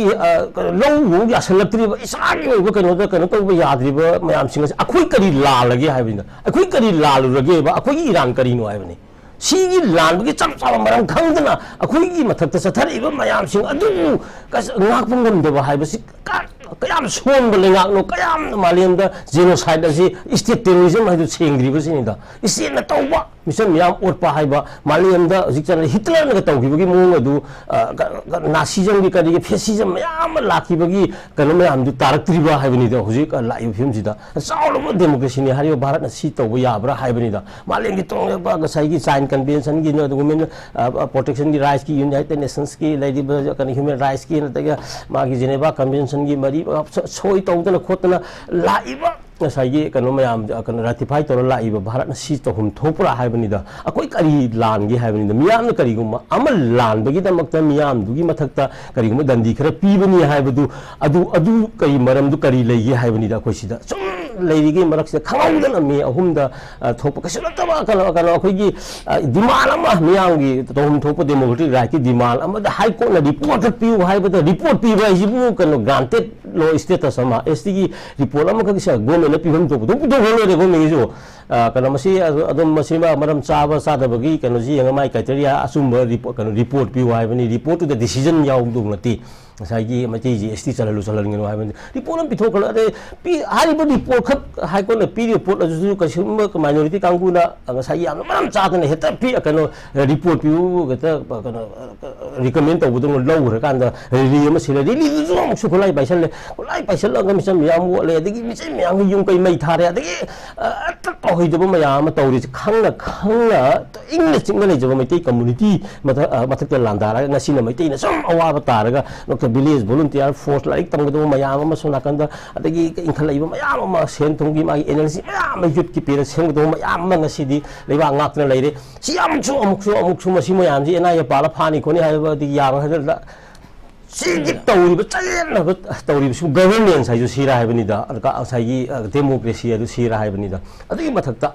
ꯂꯧ ꯌꯥꯁꯜꯂꯛꯇ꯭ꯔꯤꯕ ꯏꯁꯥꯒꯤ ꯑꯣꯏꯕ ꯀꯩꯅꯣꯗ ꯀꯩꯅꯣ ꯇꯧꯕ ꯌꯥꯗ꯭ꯔꯤꯕ ꯃꯌꯥꯝꯁꯤꯡ ꯑꯁꯤ ꯑꯩꯈꯣꯏ ꯀꯔꯤ ꯂꯥꯜꯂꯒꯦ ꯍꯥꯏꯕꯅꯤꯅ ꯑꯩꯈꯣꯏ ꯀꯔꯤ ꯂꯥꯜꯂꯨꯔꯒꯦꯕ ꯑꯩꯈꯣꯏꯒꯤ ꯏꯔꯥꯟ ꯀꯔꯤꯅꯣ ꯍꯥꯏꯕꯅꯤ ꯁꯤꯒꯤ ꯂꯥꯟꯕꯒꯤ ꯆꯞ ꯆꯥꯕ ꯃꯔꯝ ꯈꯪꯗꯅ ꯑꯩꯈꯣꯏꯒꯤ ꯃꯊꯛꯇ ꯆꯠꯊꯔꯛꯏꯕ ꯃꯌꯥꯝꯁꯤꯡ ꯑꯗꯨꯕꯨ ꯉꯥꯛꯄ ꯉꯝꯗꯕ ꯍꯥꯏꯕꯁꯤ ꯀꯌꯥꯝ ꯁꯣꯟꯕ ꯂꯩꯉꯥꯛꯅꯣ ꯀꯌꯥꯝ ꯃꯥꯂꯦꯝꯗ ꯖꯦꯅꯣꯁꯥꯏꯠ ꯑꯁꯤ ꯏꯁꯇꯦꯠ ꯇꯦꯔꯣꯔꯤꯖꯝ ꯍꯥꯏꯗꯨ ꯁꯦꯡꯗ꯭ꯔꯤꯕꯁꯤꯅꯤꯗ ꯏꯁꯇꯦꯠꯅ ꯇꯧꯕ ꯃꯤꯆꯝ ꯃꯤꯌꯥꯝ ꯑꯣꯠꯄ ꯍꯥꯏꯕ ꯃꯥꯂꯦꯝꯗ ꯍꯧꯖꯤꯛ ꯆꯠꯅꯔꯤ ꯍꯤꯠꯂꯔꯅꯒ ꯇꯧꯈꯤꯕꯒꯤ ꯃꯑꯣꯡ ꯑꯗꯨ ꯅꯥꯁꯤꯖꯝꯒꯤ ꯀꯔꯤꯒꯤ ꯐꯦꯁꯤꯖꯝ ꯃꯌꯥꯝ ꯑꯃ ꯂꯥꯛꯈꯤꯕꯒꯤ ꯀꯩꯅꯣ ꯃꯌꯥꯝꯗꯨ ꯇꯥꯔꯛꯇ꯭ꯔꯤꯕ ꯍꯥꯏꯕꯅꯤꯗ ꯍꯧꯖꯤꯛ ꯂꯥꯛꯏꯕ ꯐꯤꯕꯝꯁꯤꯗ ꯆꯥꯎꯔꯕ ꯗꯦꯃꯣꯀ꯭ꯔꯦꯁꯤꯅꯤ ꯍꯥꯏꯔꯤꯕ ꯚꯥꯔꯠꯅ ꯁꯤ ꯇꯧꯕ ꯌꯥꯕ꯭ꯔꯥ ꯍꯥꯏꯕꯅꯤꯗ ꯃꯥꯂꯦꯝꯒꯤ ꯇꯣꯡꯂꯕ ꯉꯁꯥꯏꯒꯤ ꯆꯥꯏꯟ ꯀꯟꯚꯦꯟꯁꯟꯒꯤ ꯋꯨꯃꯦꯟ ꯄ꯭ꯔꯣꯇꯦꯛꯁꯟꯒꯤ ꯔꯥꯏꯠꯁꯀꯤ ꯌꯨꯅꯥꯏꯇꯦꯠ ꯅꯦꯁꯟꯁꯀꯤ ꯂꯩꯔꯤꯕ ꯀꯩꯅꯣ ꯍ꯭ꯌꯨꯃꯦꯟ ꯔꯥꯏꯠꯁꯀꯤ ꯅꯠꯇ꯭ꯔꯒ ꯃꯥꯒꯤ ꯖꯦꯅꯦꯚꯥ ꯀꯟꯚꯦꯟꯁꯟꯒꯤ ꯃꯔꯤ ꯁꯣꯏ ꯇꯧꯗꯅ ꯈꯣꯠꯇꯅ ꯂꯥꯛꯏꯕ ꯉꯁꯥꯏꯒꯤ ꯀꯩꯅꯣ ꯃꯌꯥꯝ ꯀꯩꯅꯣ ꯔꯥꯇꯤꯐꯥꯏ ꯇꯧꯔ ꯂꯥꯛꯏꯕ ꯚꯥꯔꯠꯅ ꯁꯤ ꯇꯧꯐꯝ ꯊꯣꯛꯄ꯭ꯔꯥ ꯍꯥꯏꯕꯅꯤꯗ ꯑꯩꯈꯣꯏ ꯀꯔꯤ ꯂꯥꯟꯒꯦ ꯍꯥꯏꯕꯅꯤꯗ ꯃꯤꯌꯥꯝꯅ ꯀꯔꯤꯒꯨꯝꯕ ꯑꯃ ꯂꯥꯟꯕꯒꯤꯗꯃꯛꯇ ꯃꯤꯌꯥꯝꯗꯨꯒꯤ ꯃꯊꯛꯇ ꯀꯔꯤꯒꯨꯝꯕ ꯗꯟꯗꯤ ꯈꯔ ꯄꯤꯕꯅꯤ ꯍꯥꯏꯕꯗꯨ ꯑꯗꯨ ꯀꯔꯤ ꯃꯔꯝꯗꯨ ꯀꯔꯤ ꯂꯩꯒꯦ ꯍꯥꯏꯕꯅꯤꯗ ꯑꯩꯈꯣꯏ ꯁꯤꯗ ꯁꯨꯝ ꯂꯩꯔꯤꯉꯩ ꯃꯔꯛꯁꯤꯗ ꯈꯪꯍꯧꯗꯅ ꯃꯤ 3ꯗ ꯊꯣꯛꯄ ꯀꯩꯁꯨ ꯅꯠꯇꯕ ꯀꯩꯅꯣ ꯑꯩꯈꯣꯏꯒꯤ ꯗꯤꯃꯥꯟ ꯑꯃ ꯃꯤꯌꯥꯝꯒꯤ ꯇꯧꯐꯝ ꯊꯣꯛꯄ ꯗꯦꯃꯣꯀ꯭ꯔꯦꯇꯤꯛ ꯔꯥꯏꯠꯀꯤ ꯗꯤꯃꯥꯟ ꯑꯃꯗ ꯍꯥꯏ ꯀꯣꯔꯠꯅ ꯔꯤꯄꯣꯔꯠ ꯄꯤꯌꯨ ꯍꯥꯏꯕꯗ ꯔꯤꯄꯣꯔꯠ ꯄꯤꯕ ꯍꯥꯏꯁꯤꯕꯨ ꯀꯩꯅꯣ ꯒ꯭ꯔꯥꯟꯇꯦꯠ ꯂꯣ ꯁ꯭ꯇꯦꯇꯁ ꯑꯃ STꯒꯤ ꯔꯤꯄꯣꯔꯠ ꯑꯃꯈꯛ ꯒꯣꯔꯃꯦꯟꯅ ꯄꯤꯐꯝ ꯊꯣꯛꯄꯗꯨ ꯄꯤꯊꯣꯛꯍꯜꯂꯣꯏꯔꯦ ꯒꯣꯔꯃꯦꯟꯒꯤꯁꯨ ꯀꯩꯅꯣ ꯃꯁꯤ ꯑꯗꯨꯝ ꯃꯁꯤꯃ ꯃꯔꯝ ꯆꯥꯕ ꯆꯥꯗꯕꯒꯤ ꯀꯩꯅꯣꯁꯤ ꯌꯦꯡꯉ ꯃꯥꯏ ꯀ꯭ꯔꯥꯏꯇꯦꯔꯤꯌꯥ ꯑꯆꯨꯝꯕ ꯔꯤꯄꯣꯔꯠ ꯄꯤꯌꯨ ꯍꯥꯏꯕꯅꯤ ꯔꯤꯄꯣꯔꯠꯇꯨꯗ ꯗꯤꯁꯤꯖꯟ ꯌꯥꯎꯗꯧ ꯅꯠꯇꯦ ꯉꯁꯥꯏꯒꯤ ꯃꯩꯇꯩꯁꯤ ST ꯆꯜꯍꯟꯒꯅꯨ ꯍꯥꯏꯕꯅꯤ ꯔꯤꯄꯣꯔꯠ ꯑꯃ ꯄꯤꯊꯣꯛꯈ꯭ꯔ ꯑꯗꯩ ꯍꯥꯏꯔꯤꯕ ꯔꯤꯄꯣꯔꯠ ꯈꯛ ꯍꯥꯏꯀꯣꯔꯠꯅ ꯄꯤꯔꯤꯕ ꯄꯣꯠ ꯑꯗꯨꯁꯨ ꯀꯩꯁꯨꯝꯕ ꯃꯥꯏꯅꯣꯔꯤꯇꯤ ꯀꯥꯡꯕꯨꯅ ꯉꯁꯥꯏꯒꯤ ꯌꯥꯝꯅ ꯃꯔꯝ ꯆꯥꯗꯅ ꯍꯦꯛꯇ ꯀꯩꯅꯣ ꯔꯤꯄꯣꯔꯠ ꯄꯤꯌꯨ ꯍꯦꯛꯇ ꯀꯩꯅꯣ ꯔꯤꯀꯃꯦꯟ ꯇꯧꯕꯗꯧꯅ ꯂꯧꯈ꯭ꯔꯀꯥꯟꯗ ꯔꯦꯂꯤ ꯑꯃ ꯁꯤꯜꯂꯦ ꯔꯦꯂꯤꯗꯨꯁꯨ ꯑꯃꯨꯛꯁꯨ ꯈꯨꯠꯂꯥꯏ ꯄꯥꯏꯁꯜꯂꯦ ꯈꯨꯠꯂꯥꯏ ꯄꯥꯏꯁꯜꯂꯒ ꯃꯤꯆꯝ ꯃꯌꯥꯝ ꯑꯣꯠꯂꯦ ꯑꯗꯒꯤ ꯃꯤꯆꯝ ꯃꯌꯥꯝꯒꯤ ꯌꯨꯝ ꯀꯩ ꯃꯩ ꯊꯥꯔꯦ ꯑꯗꯒꯤ होइदबो मयाम तौरी खंगना खंगना इंगना चिंगना लेजबो मैतै कम्युनिटी मथक लांदारा ngasi na मैतै ना सम अवाब तारगा doctor village volunteer force like तंगदो मयाम अमा सोनाकंदा अदगी इंखलाइबो मयाम अमा सेन थोंगी मागी एनर्जी मयाम युथ की पेर सेंगदो मयाम ngasi di लेबा ngakna leire si amuksu masi मयाम जी एना ये पाला फानी कोनी हाइबो दि याग हदला सिगी तौरी चलेन तौरी गवर्नेंस हाइजो सिरा हाइबनिदा अरका साइगी डेमोक्रेसी अदु सिरा हाइबनिदा अदुगी मथकता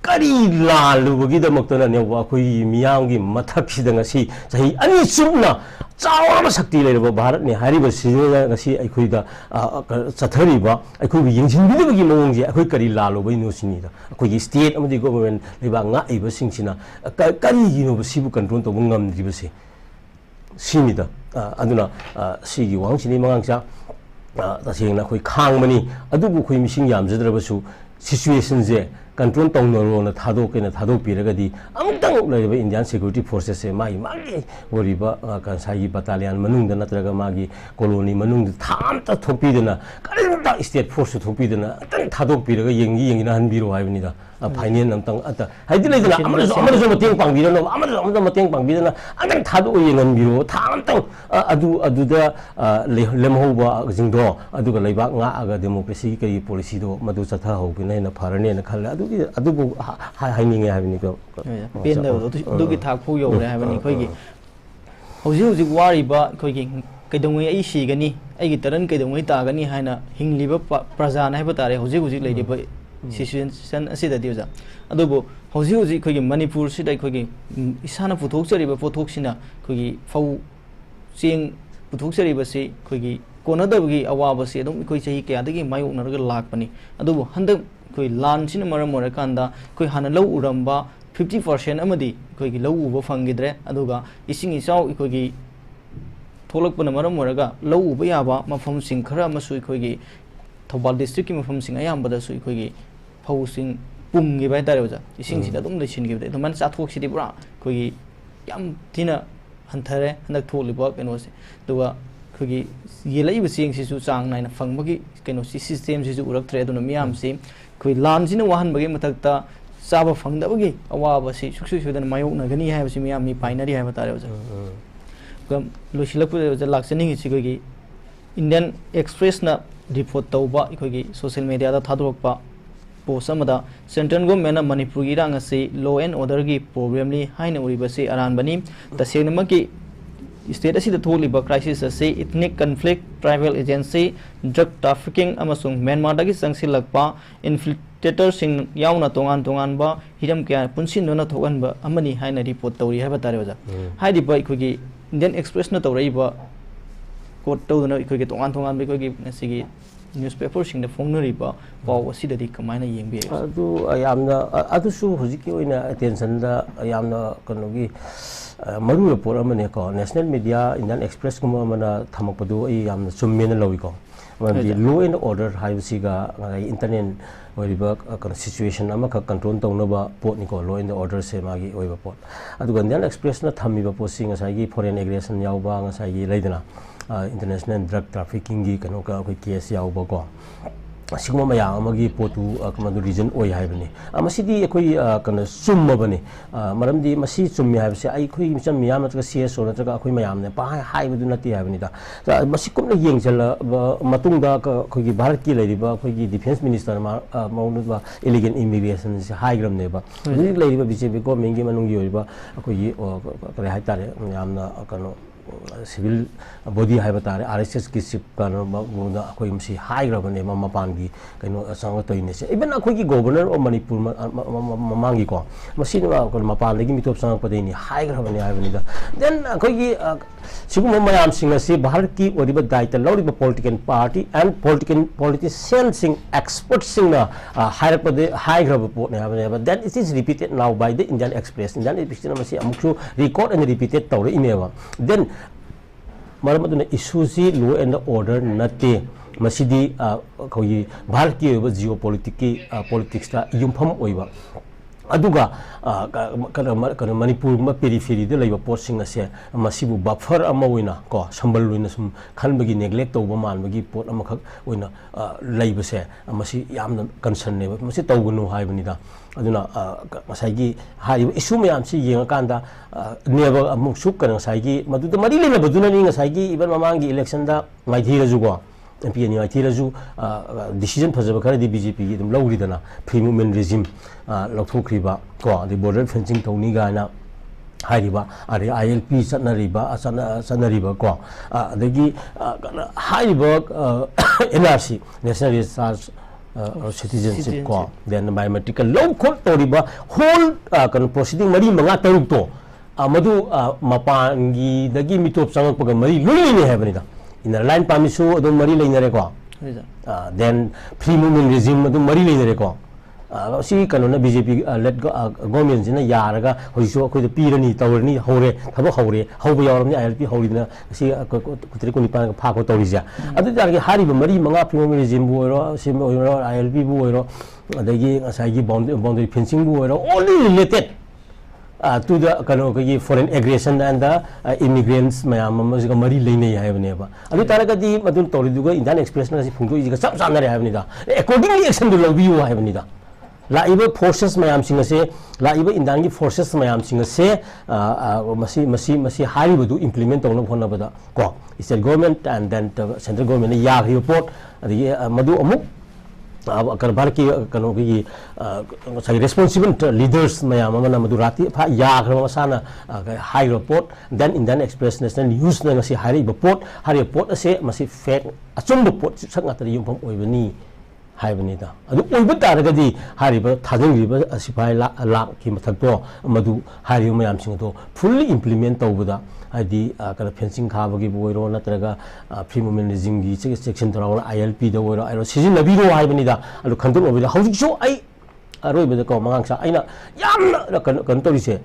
करी लालुबगिदमक्तना नेवा अखोई मियामगी मथकसिदा ngasi चाहि अनि सुना चावरब शक्ति लेरबो भारत ने हारिबो सिजोदा ngasi अखोइदा चथरिबा अखोइ यंजिनबिदबगी मवंगजे अखोइ करी लालुबै नोसिनिदा अखोइ स्टेट अमदि गवर्नमेंट लेबा ngaiba singchina करिगिनो सिबु कंट्रोल तबु ngamdribase सिमिदा अदुना सिगी वांगसिनि मंगांसा तसेंगना अखोइ खांगमनि अदुबु अखोइ मिसिंग यामजद्रबसु सिचुएशन जे कंट्रोल तौनरोना थादोकेना थादोपिरगदी अमुक्तंग लेबा इंडियन सिक्योरिटी फोर्सेस से मागी वरिबा कंसाई बटालियन मनुंगदा नत्रगा मागी कॉलोनी मनुंग थामता थोपिदना करिंता स्टेट फोर्स थोपिदना तंग थादोपिरगा येंगिना हनबिरो हाइबनिदा फाइनेंस नमतंग अत हाइदि लेदना अमरजो मतेंग पांगबिरनो अमरजो मतेंग पांगबिदना अंगन थादो येंगनबिरो थामतंग अदुदा लेमहोबा जिंदो अदुगा लेबा nga डेमोक्रेसी कई पॉलिसी दो मदु चथा होबिना न फरने न खल अदुबु हाइनिंगे हाइबनि को पेन दो थाकफो यौरे हाइबनि खोइगी हौजी वारिबा खोइगी कैदोंगै आई सिगनी आइगी तरन कैदोंगै तागनी हाइना हिंगलिबा प्रजाना हाइबा तारे हौजी लेरिबा सिचुएशन असिदा दिजा अदुबु हौजी खोइगी मणिपुर सिदा खोइगी इसाना पुथोकचरिबा पोथोकसिना खोइगी फौ चेंग पुथोकचरिबसे खोइगी कोनदबगी अवाबसे अदुम खोइ चही कयादगी मायोकनरगा लाकपनि अदुबु हंदक कोई लान सिन मरम ओरकांदा कोई हाना लौ उरंबा 50% अमदी कोई लौ उबो फंगिद्रे अदुगा इसिंग इसाउ कोई थोलकपन मरम ओरगा लौ उबो याबा मफम सिंग खरा मसु कोई थौबाल डिस्ट्रिक्ट की मफम सिंग अयामबदा सु कोई फौ सिंग पुंगी बाय तारे ओजा इसिंग सिदा दुम लेसिनगिबदे दुमान चाथोक सिदि पुरा कोई याम थिना हंथरे हंदक थोलिबा केनोसे दुगा कोई येलाइब सिंग सिसु चांग नाइना फंगबगी केनो सिस्टम सिसु उरक्त्रे अदुना मियाम सि कोई लान सिन वाहन बगे मतकता चाबा फंगदबगी अवाबसी सुक्सुदन मायोकनगनी हाइबसि मियाम मी पाइनरी हाइबा तारे ओजा गम लोसिलकु लाक्सनिंग सि कोई इंडियन एक्सप्रेस ना रिपोर्ट तौबा कोई सोशल मीडिया दा थादोरकपा पोस्ट अमदा सेंट्रल गवर्नमेंट मणिपुर की रांग से लॉ एंड ऑर्डर की प्रॉब्लम ली हाइन उरिबसे अरानबनी तसेंगनमकी स्टेट असिदा थोलिबा क्राइसिस असे ethnic conflict tribal agency drug trafficking अमसुंग म्यांमार दगी संगसिलकपा इन्फिल्ट्रेटर सिंग याउना तोंगान हिरम क्या पुनसिनना थोगनबा अमनी हाइना रिपोर्ट तौरी हाबा तारे ओजा हाइदिबा इखोगी इंडियन एक्सप्रेस न तौरइबा कोट तौदना इखोगी तोंगान बिखोगी नसिगी न्यूज़पेपर सिंग फोंगनरिबा पाव असिददि कमायना येंबे अदु यामना अदुसु हुजिकी ओइना अटेंशन दा यामना कनोगी मरु रिपोर्ट अमने को नेशनल मीडिया इंडियन एक्सप्रेस कुम अमना थमकपदु आई यामना चुम्मेना लविको मरदि लॉ एंड ऑर्डर हाइबसिगा इंटरनेट ओइबा कन सिचुएशन अमका कंट्रोल तौनबा पोटनिको लॉ एंड ऑर्डर से मागी ओइबा पोट अदुगा इंडियन एक्सप्रेस न थमिबा पोसिंग असागी फॉरेन एग्रेशन यावबा असागी लेदना इंटरनेशनल ड्रग ट्रैफिकिंग की कनो का कोई केस यावबा को सिगमा मयाम अमगी पोतु कमदु रीजन ओइ हाइबनी अमसिदी अखोई कन सुम्मबनी मरमदी मसी सुम्मी हाइबसे आई खोई मिचम मियाम नतका सीएस ओ नतका अखोई मयाम ने पा हाइबदु नति हाइबनीदा मसी कुमना येंगजल मतुंगदा खोगी भारत की लेरिबा खोगी डिफेंस मिनिस्टर मौनुबा एलिगेंट इमिग्रेशन से हाइग्रम नेबा लेरिबा बीजेपी गवर्नमेंट की मनुंगी ओइबा अखोई करे हाइतारे यामना कनो सिविल बॉडी है बतारे आरएसएस की सिप कानो कोई मसी हाइग्रबने मपांगी कनो संग तोइने से इवन अखोई की गवर्नर ऑफ मणिपुर ममांगी को मसी मपान लगी मिटोप संग पदेनी हाइग्रबने हाइबनिदा देन अखोई की सिगुम मयाम सिंग से भारत की ओरिबा दायित्व लौरिबा पॉलिटिकल पार्टी एंड पॉलिटिशियन सिंग एक्सपर्ट सिंग हाइरपदे हाइग्रब पोने हाबने that it is repeated now by the Indian Express मसी अमुकसु रिकॉर्ड एंड रिपीटेड तौर इनेबा देन मरम अदुना इशूसी लॉ एंड ऑर्डर नते मसीदी भारत की जियो पॉलिटिक्स ता युमफम ओइबा aduga kana manipur ma periphery de laiba pot sing ase masibu buffer ama oina ko sambal loina sum khanbagi neglect tawba manbagi pot ama khak oina laiba se masi yamna concern ne masi tawgunu haibani da aduna masai hari issue mayam si yenga kanda neba amuk suk kana sai madu da mari lena baduna ni nga sai iban mamangi election da mai thira jugo MP ni thira ju decision phajaba khara di BJP gi dum lawri dana free movement regime laukthokriba ko the border fencing tawni ga na hairiba ari ILP sanariba sanariba ko adagi hairiba NRC National Research citizenship ko then biometric law court toriba whole kan proceeding mari manga taruk to madu mapangi dagi mitop sangak paga mari lui ni hebani da in the line pamisu adu mari leinare ko then free movement regime adu mari leinare ko si kanona BJP led government jina yaraga hoiso khoi pirani tawrni hore thabo hore hobo yawarni ILP horina si kutri kuni pa pha ko tawrija adu jargi hariba mari manga free movement regime bu oro sim oro ILP bu oro adagi asai gi boundary fencing bu oro only related to the foreign aggression and the immigrants mayam mari leinei haibane ba adu taragadi madun tawriduga Indian Express na si phungdo iga sab sanare haibani da accordingly action do lobiu haibani da laiba forces mayam singa se laiba Indian gi forces mayam singa se masi hariba du implement tawna phona bada ko state government and then central government ya report adi madu amuk agar barki kano ki sai responsible leaders mayam amana madurati pha ya gra masana high report then Indian Express National News na ngasi hari report ase masi fake achum report sanga tari yum pham oibani haibani da adu oiba taragadi hariba thadingiba asipai la ki mathakto madu hari mayam sing to fully implement tawbuda adi kala fencing khabagi boiro natraga free movement regime gi section trawala ILP da boiro airo sizin nabiro haibani da adu khandun obida hauji so ai aroi beda ko mangangsa aina yamna kan torise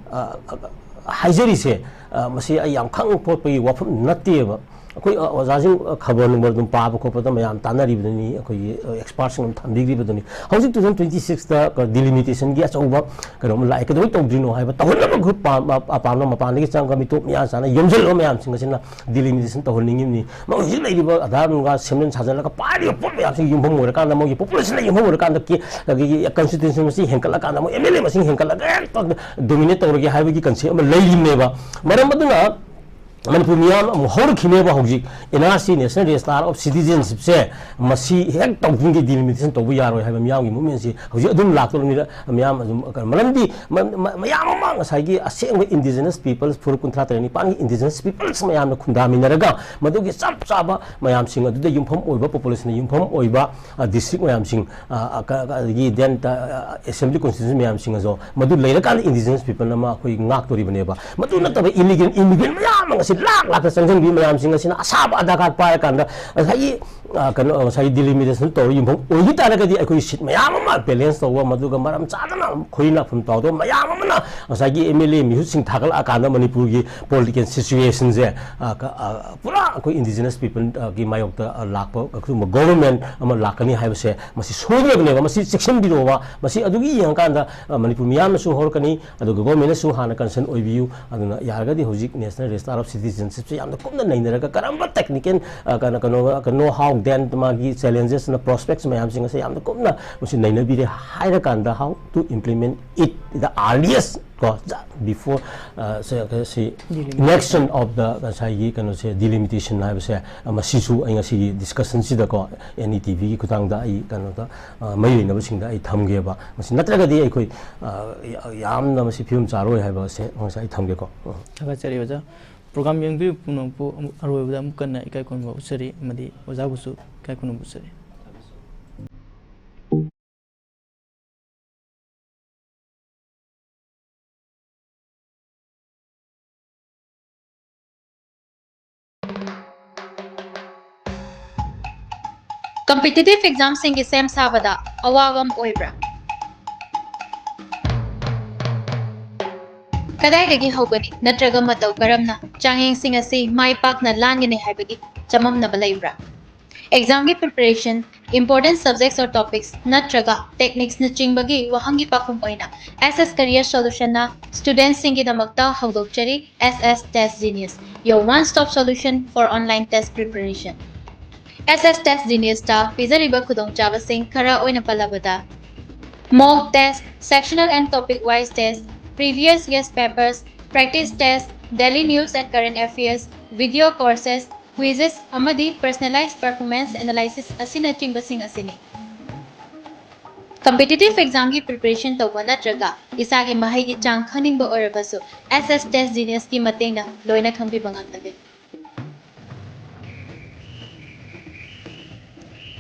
haijeri se masi ai yam khang pot pai wafam natteba koi wazajing khabar number dum pa ba ko pa mayam tanari bidani koi experts ngam thambi bidani hauji 2026 da delimitation gi achauba kanom lai ka doi tawdrino haiba tawna group pa na mapan gi chang kami to miya sana yomjel mayam singa sina delimitation tawhningi ni ma hil lai ba adar nga semlen sajala ka pari pop mayam sing yumhom mora kan mo gi population yumhom mora kan ki constitution si henkala kan mo MLA masing henkala dominate tawrgi haiba gi concept ma lai limne ba maram baduna Manipur miyam hor khine ba hoji NRC National Register of Citizenship se masi hek tawding gi delimitation tawbu yaroi haiba miyam gi movement si hoji adum lakto ni miyam malamdi miyam ma ngasai gi aseng indigenous peoples fur kunthra trani pan indigenous peoples mayam na khunda minaraga madu gi sap saba mayam sing adu da yumpham oiba population yumpham oiba district mayam sing gi then assembly constituency mayam sing azo madu leira kan indigenous people na ma khoi ngak tori bane ba madu na taba immigrant mayam ngasi lak sangjang bi mayam singa sina asaba adakat pa kanda sai kan sai delimitation to yum ogi tara gadi akoi sit mayam ma balance to madu ga maram chadana khoina phum to do mayam ma sai gi MLA mi sing thagal akanda manipur gi political situation je pura akoi indigenous people gi mayok ta lakpa government ama lakani haibase masi soire bne masi section biro wa masi adugi yang kanda manipur miyam su hor kani aduga government su hana concern oibiu aduna yargadi hojik National Register of Citizenship se yamna kumna nainaraga karamba technical know how then magi challenges na prospects mayam singa se yamna kumna musi nainabire haira kanda how to implement it the earliest before election of the sai kano se delimitation na se masisu ai ngasi discussion sida ko NETV gi kutang da ai kano da mai na basing da ai thamge ba masi natraga di ai koi yamna masi film charoi hai ba se sai thamge ko thaba chari baja program yang bi punong pu aroi ba mu kan ikai kon ba usari madi oja busu kai kon busari Competitive exams in Gisem Savada, Awagam Oibra. Kadai Hogani, Natragama Karamna, Changing Singasi, my partner Langini Habigi, Chamam Nabalabra. Exam preparation, important subjects or topics, natraga techniques na chingbagi wahangi pakum oina. SS Career Solution na students singi damakta hawdokchari SS Test Genius, your one-stop solution for online test preparation. SS Test Genius ta pizariba khudongchaba sing khara oina palabada. Mock test, sectional and topic-wise test, previous guest papers, practice test, daily news and current affairs, video courses, quizzes, amadi personalized performance analysis asinachingba asini. Competitive exam की preparation तौबा नत्रगा इसागे mahai की chang खनिंगबा ओरबसु SS Test Genius की मतेंगना लोइना खंबीबा ngamnale.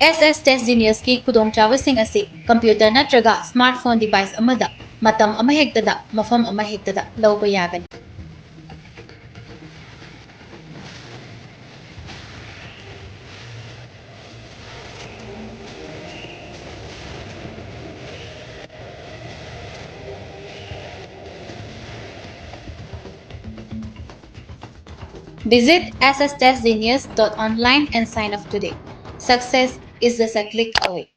SS Test Genius की खुदोंचाबसिंग asi computer नत्रगा smartphone device amada matam ama hektada mafam ama hektada lawba yagani. Visit sstestgenius.online and sign up today. Success is just a click away.